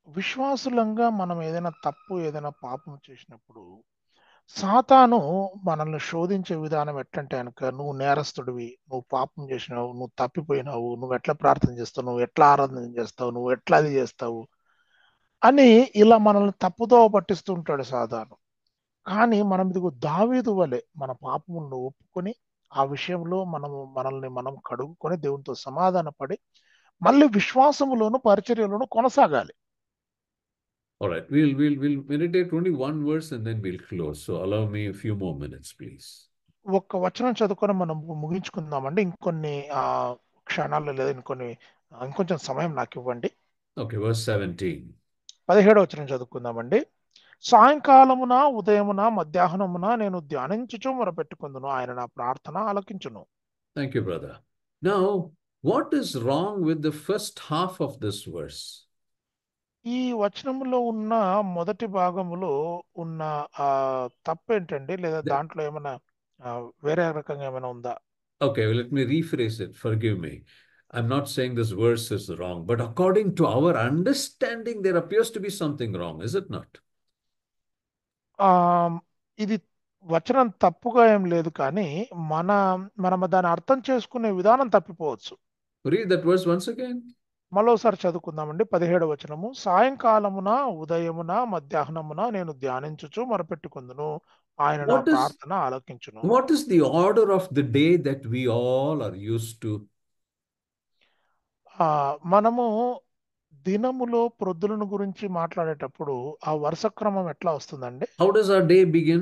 విశ్వాసులంగా మనం ఏదైనా తప్పు, ఏదైనా పాపం చేసినప్పుడు సాతాను మనల్ని శోధించే విధానం ఎట్లంటే కనుక, నువ్వు నేరస్తుడివి, నువ్వు పాపం చేసినావు, నువ్వు తప్పిపోయినావు, నువ్వు ఎట్లా ప్రార్థన చేస్తావు, నువ్వు ఎట్లా ఆరాధన చేస్తావు, నువ్వు ఎట్లా అది చేస్తావు అని ఇలా మనల్ని తప్పుదోవ పట్టిస్తూ ఉంటాడు సాతాను. కానీ మనం ఇదిగో దావీదు వలె మన పాపములను ఒప్పుకొని ఆ విషయంలో మనల్ని మనం కడుగుకొని దేవునితో సమాధాన పడి మళ్ళీ విశ్వాసములోను పరిచర్యలోను కొనసాగాలి. All right, we'll meditate only one verse and then we'll close. So allow me a few more minutes, please. ఒక్క వచనం చదువుకొని మనం ముగించుకుందామండి. ఇంకొన్ని క్షణాలు లేదా ఇంకొంచెం సమయం నాకు ఇవ్వండి. Okay, verse 17. 17వ వచనం చదువుకుందామండి. సాయంకాలమున, ఉదయమున, మధ్యాహ్నమున నేను ధ్యానించుచు మొరపెట్టుకుందును, ఆయన నా ప్రార్థన ఆలకించును. Thank you, brother. Now, what is wrong with the first half of this verse? ఈ వచనములో ఉన్న మొదటి భాగములో ఉన్న తప్పేంటండి, లేదా దాంట్లో ఏమైనా వేరే రకంగా ఏమైనా ఉందా? Okay, well, let me rephrase it. Forgive me. I'm not saying this verse is wrong, but according to our understanding, there appears to be something wrong, is it not? ఇది వచనం తప్పుగా ఏం లేదు, కానీ మనం దాన్ని అర్థం చేసుకునే విధానం తప్పిపోవచ్చు. Read that verse once again. మరోసారి చదువుకుందామండి. 17వ వచనము. సాయంకాలమున, ఉదయమున, మధ్యాహ్నమున నేను ధ్యానించుచు మొరపెట్టుకుందును, ఆయన నా ప్రార్థన ఆలకించును. What is the order of the day that we all are used to? మనము దినములో ప్రొద్దులను గురించి మాట్లాడేటప్పుడు ఆ వరుస క్రమం ఎట్లా వస్తుందండి? How does our day begin?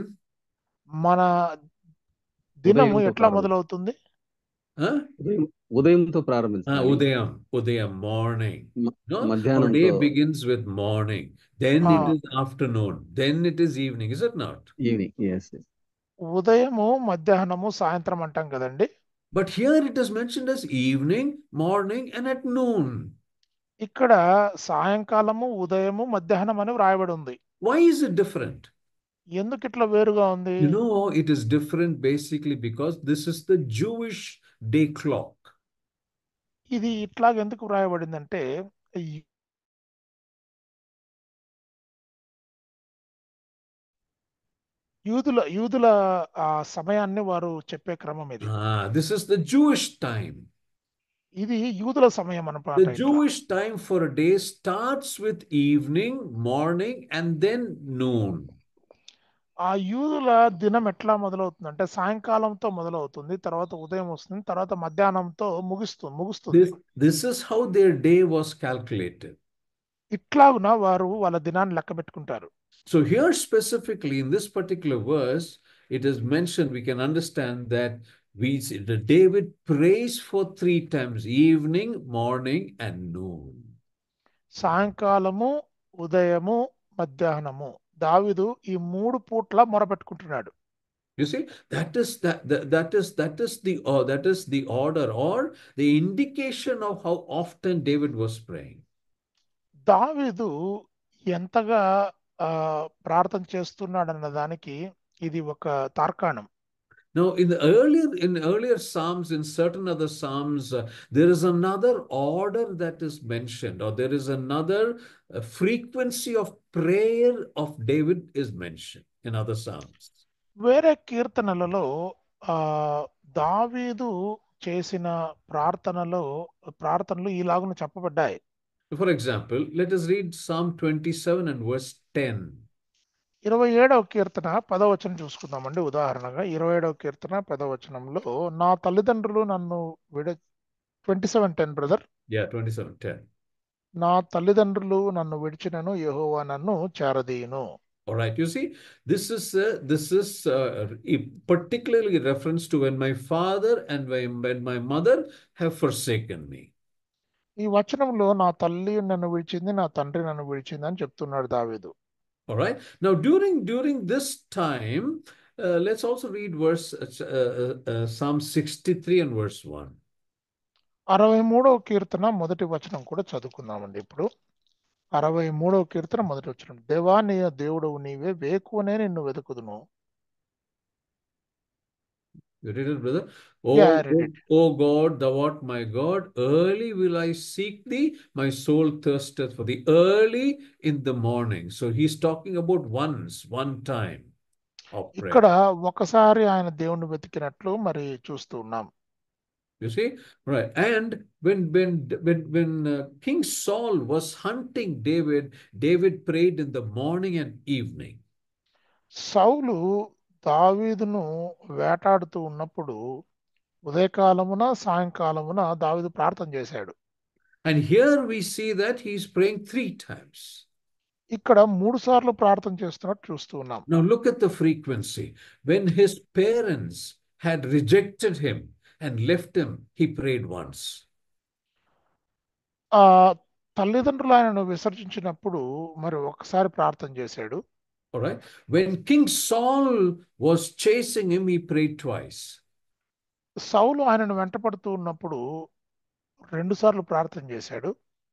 మన దినము ఎట్లా మొదలవుతుంది? ఉదయంతో ప్రారంభించాలి. Udayam, morning. No? Our day begins with morning. Then it is afternoon. Then it is evening. Is it not? Evening, yes. ఉదయము, మధ్యాహ్నము, సాయంత్రం అంటాం కదండి. But here it is mentioned as evening, morning, and at noon. ఇక్కడ సాయంకాలము, ఉదయము, మధ్యాహ్నం అని వ్రాయబడి ఉంది. Why is it different? ఎందుకు ఇట్లా వేరుగా ఉంది? You know, it is different basically because this is the Jewish day clock. ఇది ఇట్లాగ ఎందుకు వ్రాయబడిందంటే, యూదుల సమయాన్ని వారు చెప్పే క్రమం ఇది. This is the Jewish time. ఇది యూదుల సమయం అన్నమాట. The Jewish time for a day starts with evening, morning, and then noon. ఆ యూదుల దినం ఎట్లా మొదలవుతుందంటే సాయంకాలంతో మొదలవుతుంది, తర్వాత ఉదయం వస్తుంది, తర్వాత మధ్యాహ్నంతో ముగుస్తుంది. This is how their day was calculated. ఇట్లాగున వారు వాళ్ళ దినాన్ని లెక్క పెట్టుకుంటారు. So here specifically in this particular verse, it is mentioned, we can understand that David prays for 3 times, evening, morning, and noon. సాయంకాలము, ఉదయము, మధ్యాహ్నము దావీదు ఈ 3 పూట్ల మొరపెట్టుకుంటున్నాడు. You see, that is the order or the indication of how often David was praying. దావీదు ఎంతగా ప్రార్థన చేస్తున్నాడన్న దానికి ఇది ఒక తార్కాణం. Now, in earlier Psalms, in certain other Psalms, there is another order that is mentioned, or there is another frequency of prayer of David is mentioned in other Psalms. వేరే కీర్తనలలో దావీదు చేసిన ప్రార్థనలు ఇలాగున చెప్పబడ్డాయి. For example, let us read Psalm 27 and verse 10. 27వ కీర్తన 10వ వచనం చూసుకుందామండి. ఉదాహరణగా 27వ కీర్తన 10వ వచనంలో నా తల్లిదండ్రులు నన్ను 27:10 బ్రదర్. Yeah, 27:10. నా తల్లిదండ్రులు నన్ను విడిచినను యెహోవా నన్ను చేరదీయును. All right, you see, this is particularly reference to when my father and when my mother have forsaken me. ఈ వచనంలో నా తల్లి నన్ను విడిచింది, నా తండ్రి నన్ను విడిచింది అని చెప్తున్నాడు దావీదు. All right. Now, during this time, let's also read Psalm 63 and verse 1. 63వ కీర్తన మొదటి వచనం కూడా చదువుకుందామండి. ఇప్పుడు 63వ కీర్తన మొదటి వచనం. దేవా నీ దేవుడవు నీవే, వేకువనే నిన్ను వెతుకుదును. You read it, brother? Yeah, I read it. O God, thou art my God. Early will I seek thee. My soul thirsteth for thee. Early in the morning. So he's talking about one time of ఇక్కడ prayer. ఒకసారి ఆయన దేవుణ్ణి వెతికినట్లు మరి చూస్తూ ఉన్నాం. You see? Right. And when King Saul was hunting David prayed in the morning and evening. సౌలు దావీదును వేటాడుతూ ఉన్నప్పుడు ఉదయకాలమున సాయంకాలమున దావీదు ప్రార్థన చేశాడు. And here we see that he's praying 3 times. ఇక్కడ 3 సార్లు ప్రార్థన చేస్తున్నట్టు చూస్తూ ఉన్నాం. Now look at the frequency. When his parents had rejected him and left him, he prayed once. తల్లిదండ్రులు ఆయనను విసర్జించినప్పుడు మరి ఒకసారి ప్రార్థన చేశాడు. All right. When King Saul was chasing him, he prayed twice. సౌలు ఆయనను వెంటపడుతూ ఉన్నప్పుడు 2 సార్లు ప్రార్థన చేశాడు.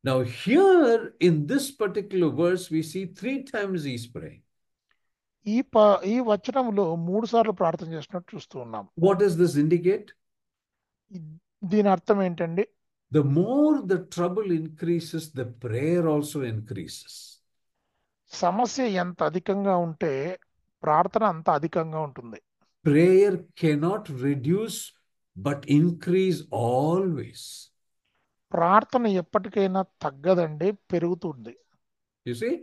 Now here in this particular verse, we see 3 times he's praying. ఈ వచనంలో 3 సార్లు ప్రార్థన చేసినట్టు చూస్తూ ఉన్నాం. What does this indicate? దీని అర్థం ఏంటండి? The more the trouble increases, the prayer also increases. సమస్య ఎంత అధికంగా ఉంటే ప్రార్థన అంత అధికంగా ఉంటుంది. Prayer cannot reduce but increase always. ప్రార్థన ఎప్పటికైనా తగ్గదండి, పెరుగుతుంది. You see,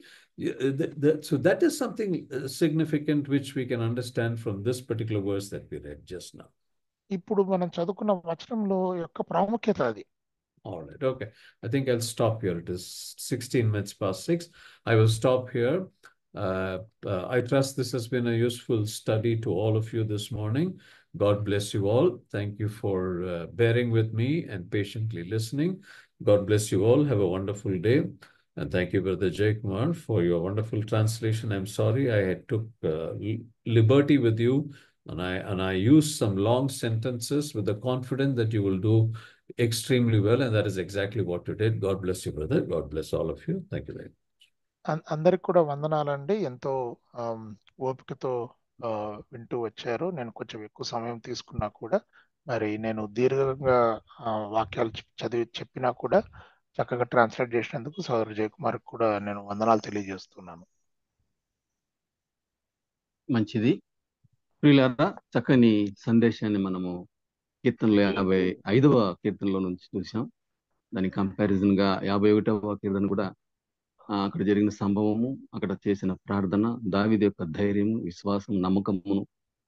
so that is something significant which we can understand from this particular verse that we read just now. ఇప్పుడు మనం చదువుకున్న వచనంలో యొక్క ప్రాముఖ్యత అది. All right, okay. I think I'll stop here. It is 16 minutes past 6. I will stop here. I trust this has been a useful study to all of you this morning. God bless you all. Thank you for bearing with me and patiently listening. God bless you all. Have a wonderful day. And thank you, Brother Jay Kumar, for your wonderful translation. I'm sorry I took liberty with you and I used some long sentences with the confidence that you will do extremely well, and that is exactly what you did. God bless you, brother. God bless all of you. Thank you very much. అందరికి కూడా వందనాలండి. ఎంతో ఓపికతో వింటూ వచ్చారు. నేను కొంచెం ఎక్కువ సమయం తీసుకున్నా కూడా మరి నేను దీర్ఘంగా వాక్యాలు చెప్పినా కూడా చక్కగా ట్రాన్స్లేట్ చేసినందుకు సోదరు జయకుమార్ కూడా నేను వందనాలు తెలియజేస్తున్నాను. మంచిది. ప్రియులారా, చక్కని సందేశాన్ని మనము కీర్తనలో 55వ కీర్తనలో నుంచి చూసాం. దాని కంపారిజన్ గా 51వ కీర్తన కూడా అక్కడ జరిగిన సంభవము, అక్కడ చేసిన ప్రార్థన, దావీదు యొక్క ధైర్యము, విశ్వాసం, నమ్మకమును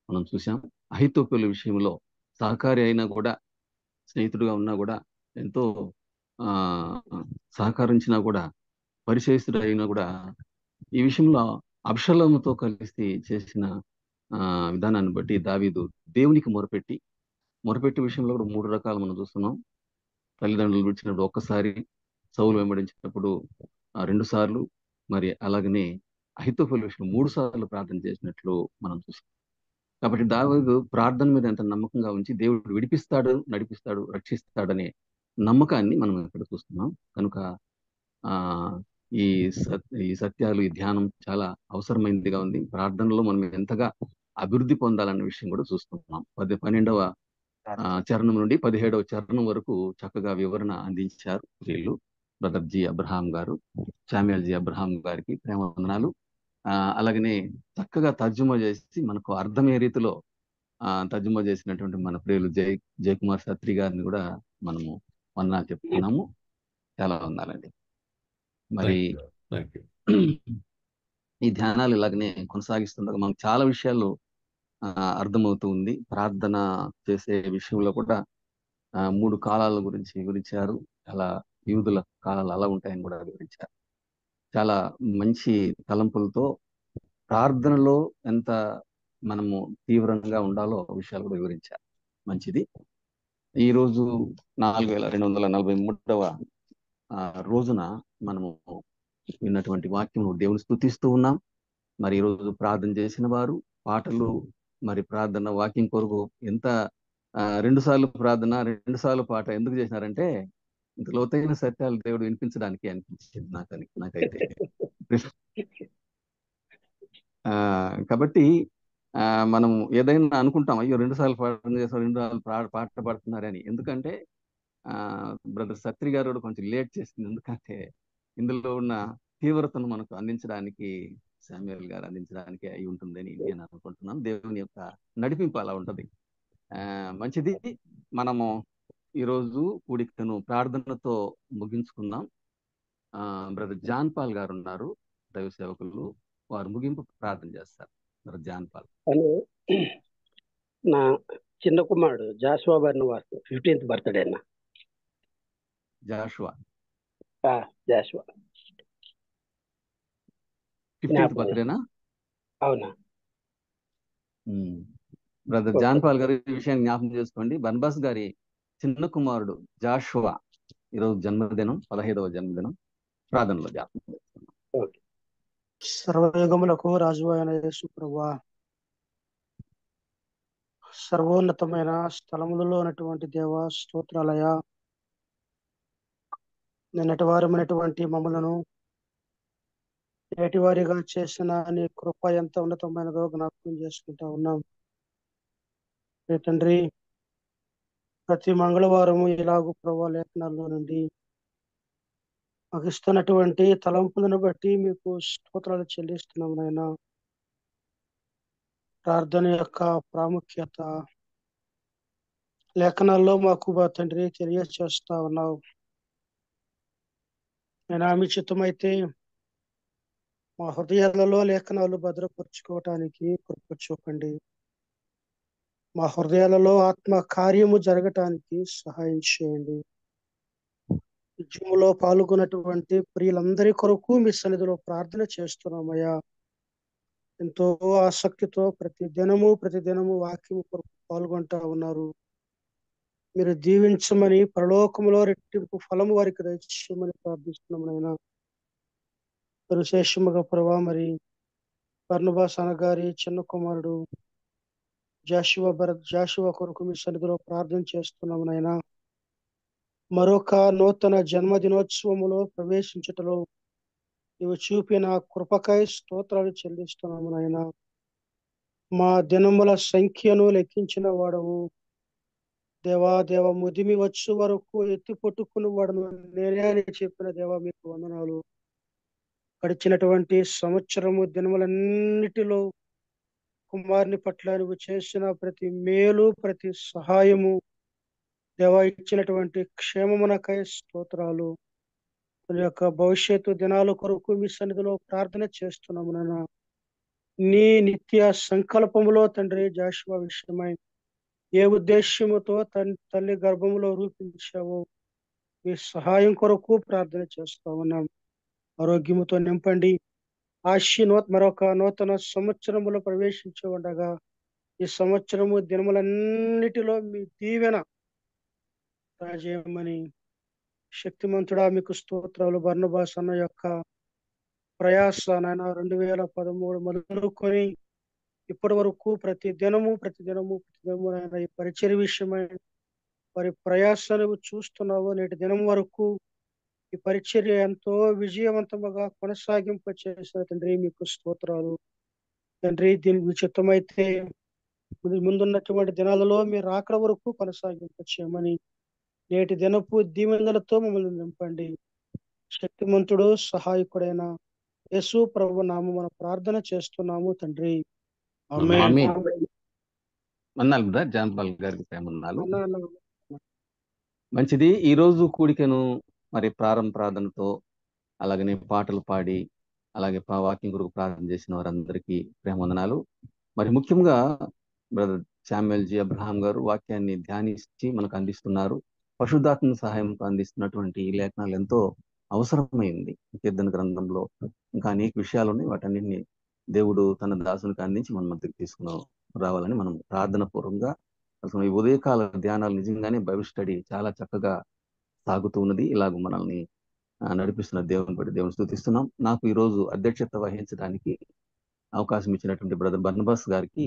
మనం చూసాం. అహీతోపెలు విషయంలో సహకారి అయినా కూడా, స్నేహితుడుగా ఉన్నా కూడా, ఎంతో సహకరించినా కూడా, పరిచయస్తుడు అయినా కూడా, ఈ విషయంలో అబ్షలోముతో కలిసి చేసిన విధానాన్ని బట్టి దావీదు దేవునికి మొరపెట్టి విషయంలో కూడా 3 రకాలు మనం చూస్తున్నాం. తల్లిదండ్రులు విడిచినప్పుడు ఒక్కసారి, సౌలు వెంబడించినప్పుడు 2 సార్లు, మరి అలాగనే అహీతోపెలు విషయంలో 3 సార్లు ప్రార్థన చేసినట్లు మనం చూస్తాం. కాబట్టి దావీదు ప్రార్థన మీద ఎంత నమ్మకంగా ఉంచి దేవుడు విడిపిస్తాడు, నడిపిస్తాడు, రక్షిస్తాడనే నమ్మకాన్ని మనం ఇక్కడ చూస్తున్నాం. కనుక ఈ సత్యాలు, ఈ ధ్యానం చాలా అవసరమైనదిగా ఉంది. ప్రార్థనలో మనం ఎంతగా అభివృద్ధి పొందాలన్న విషయం కూడా చూస్తున్నాం. 12వ చరణం నుండి 17వ చరణం వరకు చక్కగా వివరణ అందించారు వీళ్ళు. బ్రదర్ జి అబ్రహాం గారు, శామ్యూయల్ జి అబ్రహాం గారికి ప్రేమ వందనాలు. అలాగనే చక్కగా తర్జుమా చేసి మనకు అర్థమయ్యే రీతిలో తర్జుమా చేసినటువంటి మన ప్రియులు జయకుమార్ సత్రి గారిని కూడా మనము వందనాలు చెప్తున్నాము. చాలా వందనాలండి. మరి ఈ ధ్యానాలు ఇలాగనే కొనసాగిస్తుండగా మనకు చాలా విషయాలు అర్థమవుతూ ఉంది. ప్రార్థన చేసే విషయంలో కూడా 3 కాలాల గురించి వివరించారు. అలా యూదుల కాలాలు అలా ఉంటాయని కూడా వివరించారు. చాలా మంచి తలంపులతో ప్రార్థనలో ఎంత మనము తీవ్రంగా ఉండాలో విషయాలు కూడా వివరించారు. మంచిది. ఈ రోజు 4243వ రోజున మనము విన్నటువంటి వాక్యం దేవుని స్తుతిస్తూ ఉన్నాం. మరి ఈరోజు ప్రార్థన చేసిన వారు పాటలు, మరి ప్రార్థన వాక్యం కొరకు ఎంత 2 సార్లు ప్రార్థన 2 సార్లు పాట ఎందుకు చేసినారంటే ఇంత లోతైన సత్యాలు దేవుడు వినిపించడానికి అనిపించింది నాకైతే. కాబట్టి మనం ఏదైనా అనుకుంటాం, అయ్యో 2 సార్లు ప్రార్థన చేస్తాం 2 సార్లు పాట పాడుతున్నారని. ఎందుకంటే బ్రదర్ సత్రి గారు కూడా కొంచెం లేట్ చేసింది. ఎందుకంటే ఇందులో ఉన్న తీవ్రతను మనకు అందించడానికి శామ్యూయల్ గారు అందించడానికి అయి ఉంటుందని నేను అనుకుంటున్నాను. దేవుని యొక్క నడిపింపు అలా ఉంటది. మంచిది. మనము ఈరోజు కూడికను ప్రార్థనతో ముగించుకుందాం. బ్రదర్ జాన్ పాల్ గారు ఉన్నారు, దైవ సేవకులు. వారు ముగింపు ప్రార్థన చేస్తారు. Brother John Paul. నా చిన్న కుమారుడు జాషువా బర్నబాస్ 15th బర్త్డే అన్న. జాషువా 15th బర్త్డేనా? అవునా. బ్రదర్ జాన్ పాల్ గారు ఈ విషయాన్ని జ్ఞాపకం చేసుకోండి. బర్నబాస్ గారి చిన్న కుమారుడు జాషువా ఈరోజు జన్మదినం, 15వ జన్మదినం. ప్రార్థనలో జ్ఞాపకం చేసుకున్నాం. సర్వయుగములకు రాజు అయిన యేసు ప్రభువా, సర్వోన్నతమైన స్థలములలో ఉన్నటువంటి దేవ స్తోత్రాలయ, నిన్నటి వారమైనటువంటి మమ్మలను నేటి వారిగా చేసిన నీ కృప ఎంత ఉన్నతమైనదో జ్ఞాపకం చేసుకుంటా ఉన్నాం. తండ్రి, ప్రతి మంగళవారము ఇలాగూ ప్రభా లేఖనాల్లో నుండి మాకు ఇస్తున్నటువంటి తలంపులను బట్టి మీకు స్తోత్రాలు చెల్లిస్తున్నాం నాయన. ప్రార్థన యొక్క ప్రాముఖ్యత లేఖనాల్లో మాకు తండ్రి తెలియచేస్తా ఉన్నావు. నేను ఆమె చిత్తమైతే మా హృదయాలలో లేఖనాలు భద్రపరుచుకోవటానికి కృప చూపండి. మా హృదయాలలో ఆత్మ కార్యము జరగటానికి సహాయం చేయండి. ఉద్యమంలో పాల్గొన్నటువంటి ప్రియులందరి కొరకు మీ సన్నిధిలో ప్రార్థన చేస్తున్నామయ్యా. ఎంతో ఆసక్తితో ప్రతి దినము వాక్యము కొరకు పాల్గొంటా ఉన్నారు. మీరు దీవించమని, పరలోకములో రెట్టింపు ఫలము వారికి దయచేయమని ప్రార్థిస్తున్నాము నాయన. విశేషముగా ప్రభా, మరి బర్నబాస్ అనగారి చిన్న కుమారుడు జాషువా కొరకు మీ సన్నిధిలో ప్రార్థన చేస్తున్నాము నాయన. మరొక నూతన జన్మదినోత్సవములో ప్రవేశించటలో నీవు చూపిన కృపకై స్తోత్రాలు చెల్లిస్తున్నాము నాయన. మా దినముల సంఖ్యను లెక్కించిన వాడవు దేవా, ముదిమి వచ్చు వరకు ఎత్తి పట్టుకుని వాడను నేనే అని చెప్పిన దేవా, మీకు వందనాలు. గడిచినటువంటి సంవత్సరము దినములన్నిటిలో కుమారుని పట్ల నువ్వు చేసిన ప్రతి మేలు, ప్రతి సహాయము దేవా, ఇచ్చినటువంటి క్షేమమునకై స్తోత్రాలు. తన యొక్క భవిష్యత్తు దినాల కొరకు మీ సన్నిధిలో ప్రార్థన చేస్తున్నాము నాయన. నీ నిత్య సంకల్పములో తండ్రి జాషువా విషయమై ఏ ఉద్దేశ్యముతో తల్లి గర్భములో రూపించావో మీ సహాయం కొరకు ప్రార్థన చేస్తా ఉన్నాం. ఆరోగ్యముతో నింపండి. మరొక నూతన సంవత్సరములో ప్రవేశించి ఉండగా ఈ సంవత్సరము దినములన్నిటిలో మీ దీవెన రాజేయమని, శక్తిమంతుడా మీకు స్తోత్రాలు. బర్నబాస్ అన్న యొక్క ప్రయాస నాయన 2013 మొదలుకొని ఇప్పటి వరకు ప్రతి దినము నాయన ఈ పరిచర్య విషయమై వారి ప్రయాసాలు చూస్తున్నావు. నేటి దినం వరకు ఈ పరిచర్య ఎంతో విజయవంతముగా కొనసాగింప చేసిన తండ్రి మీకు స్తోత్రాలు. తండ్రి, దీనికి చిత్తమైతే ముందున్నటువంటి దినాలలో మీరు రాకడ వరకు కొనసాగింప చేయమని, నేటి దినపు దీవెనలతో మమ్మల్ని నింపండి. శక్తిమంతుడు సహాయకుడైన యేసు ప్రభు నామమున ప్రార్థన చేస్తున్నాము తండ్రి. ఆమేన్. జాన్ పాల్ గారికి ప్రేమన్నాలు. మంచిది. ఈ రోజు కూడికను మరి ప్రారంభ ప్రార్థనతో అలాగనే పాటలు పాడి అలాగే వాక్యం కొరకు ప్రార్థన చేసిన వారందరికీ ప్రేమ వందనాలు. మరి ముఖ్యంగా బ్రదర్ శామ్యుయల్ జి అబ్రహాం గారు వాక్యాన్ని ధ్యానించి మనకు అందిస్తున్నారు. పరిశుద్ధాత్మ సహాయంతో అందిస్తున్నటువంటి ఈ లేఖనాలు ఎంతో అవసరమైంది. కీర్తన గ్రంథంలో ఇంకా అనేక విషయాలు ఉన్నాయి. వాటన్నింటినీ దేవుడు తన దాసునికి అందించి మన మధ్యకి తీసుకుని రావాలని మనం ప్రార్థన పూర్వకంగా అసలు ఈ ఉదయకాల ధ్యానాలు నిజంగానే బైబిల్ స్టడీ చాలా చక్కగా సాగుతూ ఉన్నది. ఇలాగ మనల్ని నడిపిస్తున్న దేవుని బట్టి దేవుని స్తుతిస్తున్నాం. నాకు ఈరోజు అధ్యక్షత వహించడానికి అవకాశం ఇచ్చినటువంటి బ్రదర్ బర్నబాస్ గారికి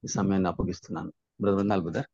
ఈ సమయాన్ని అప్పగిస్తున్నాను. Brother brother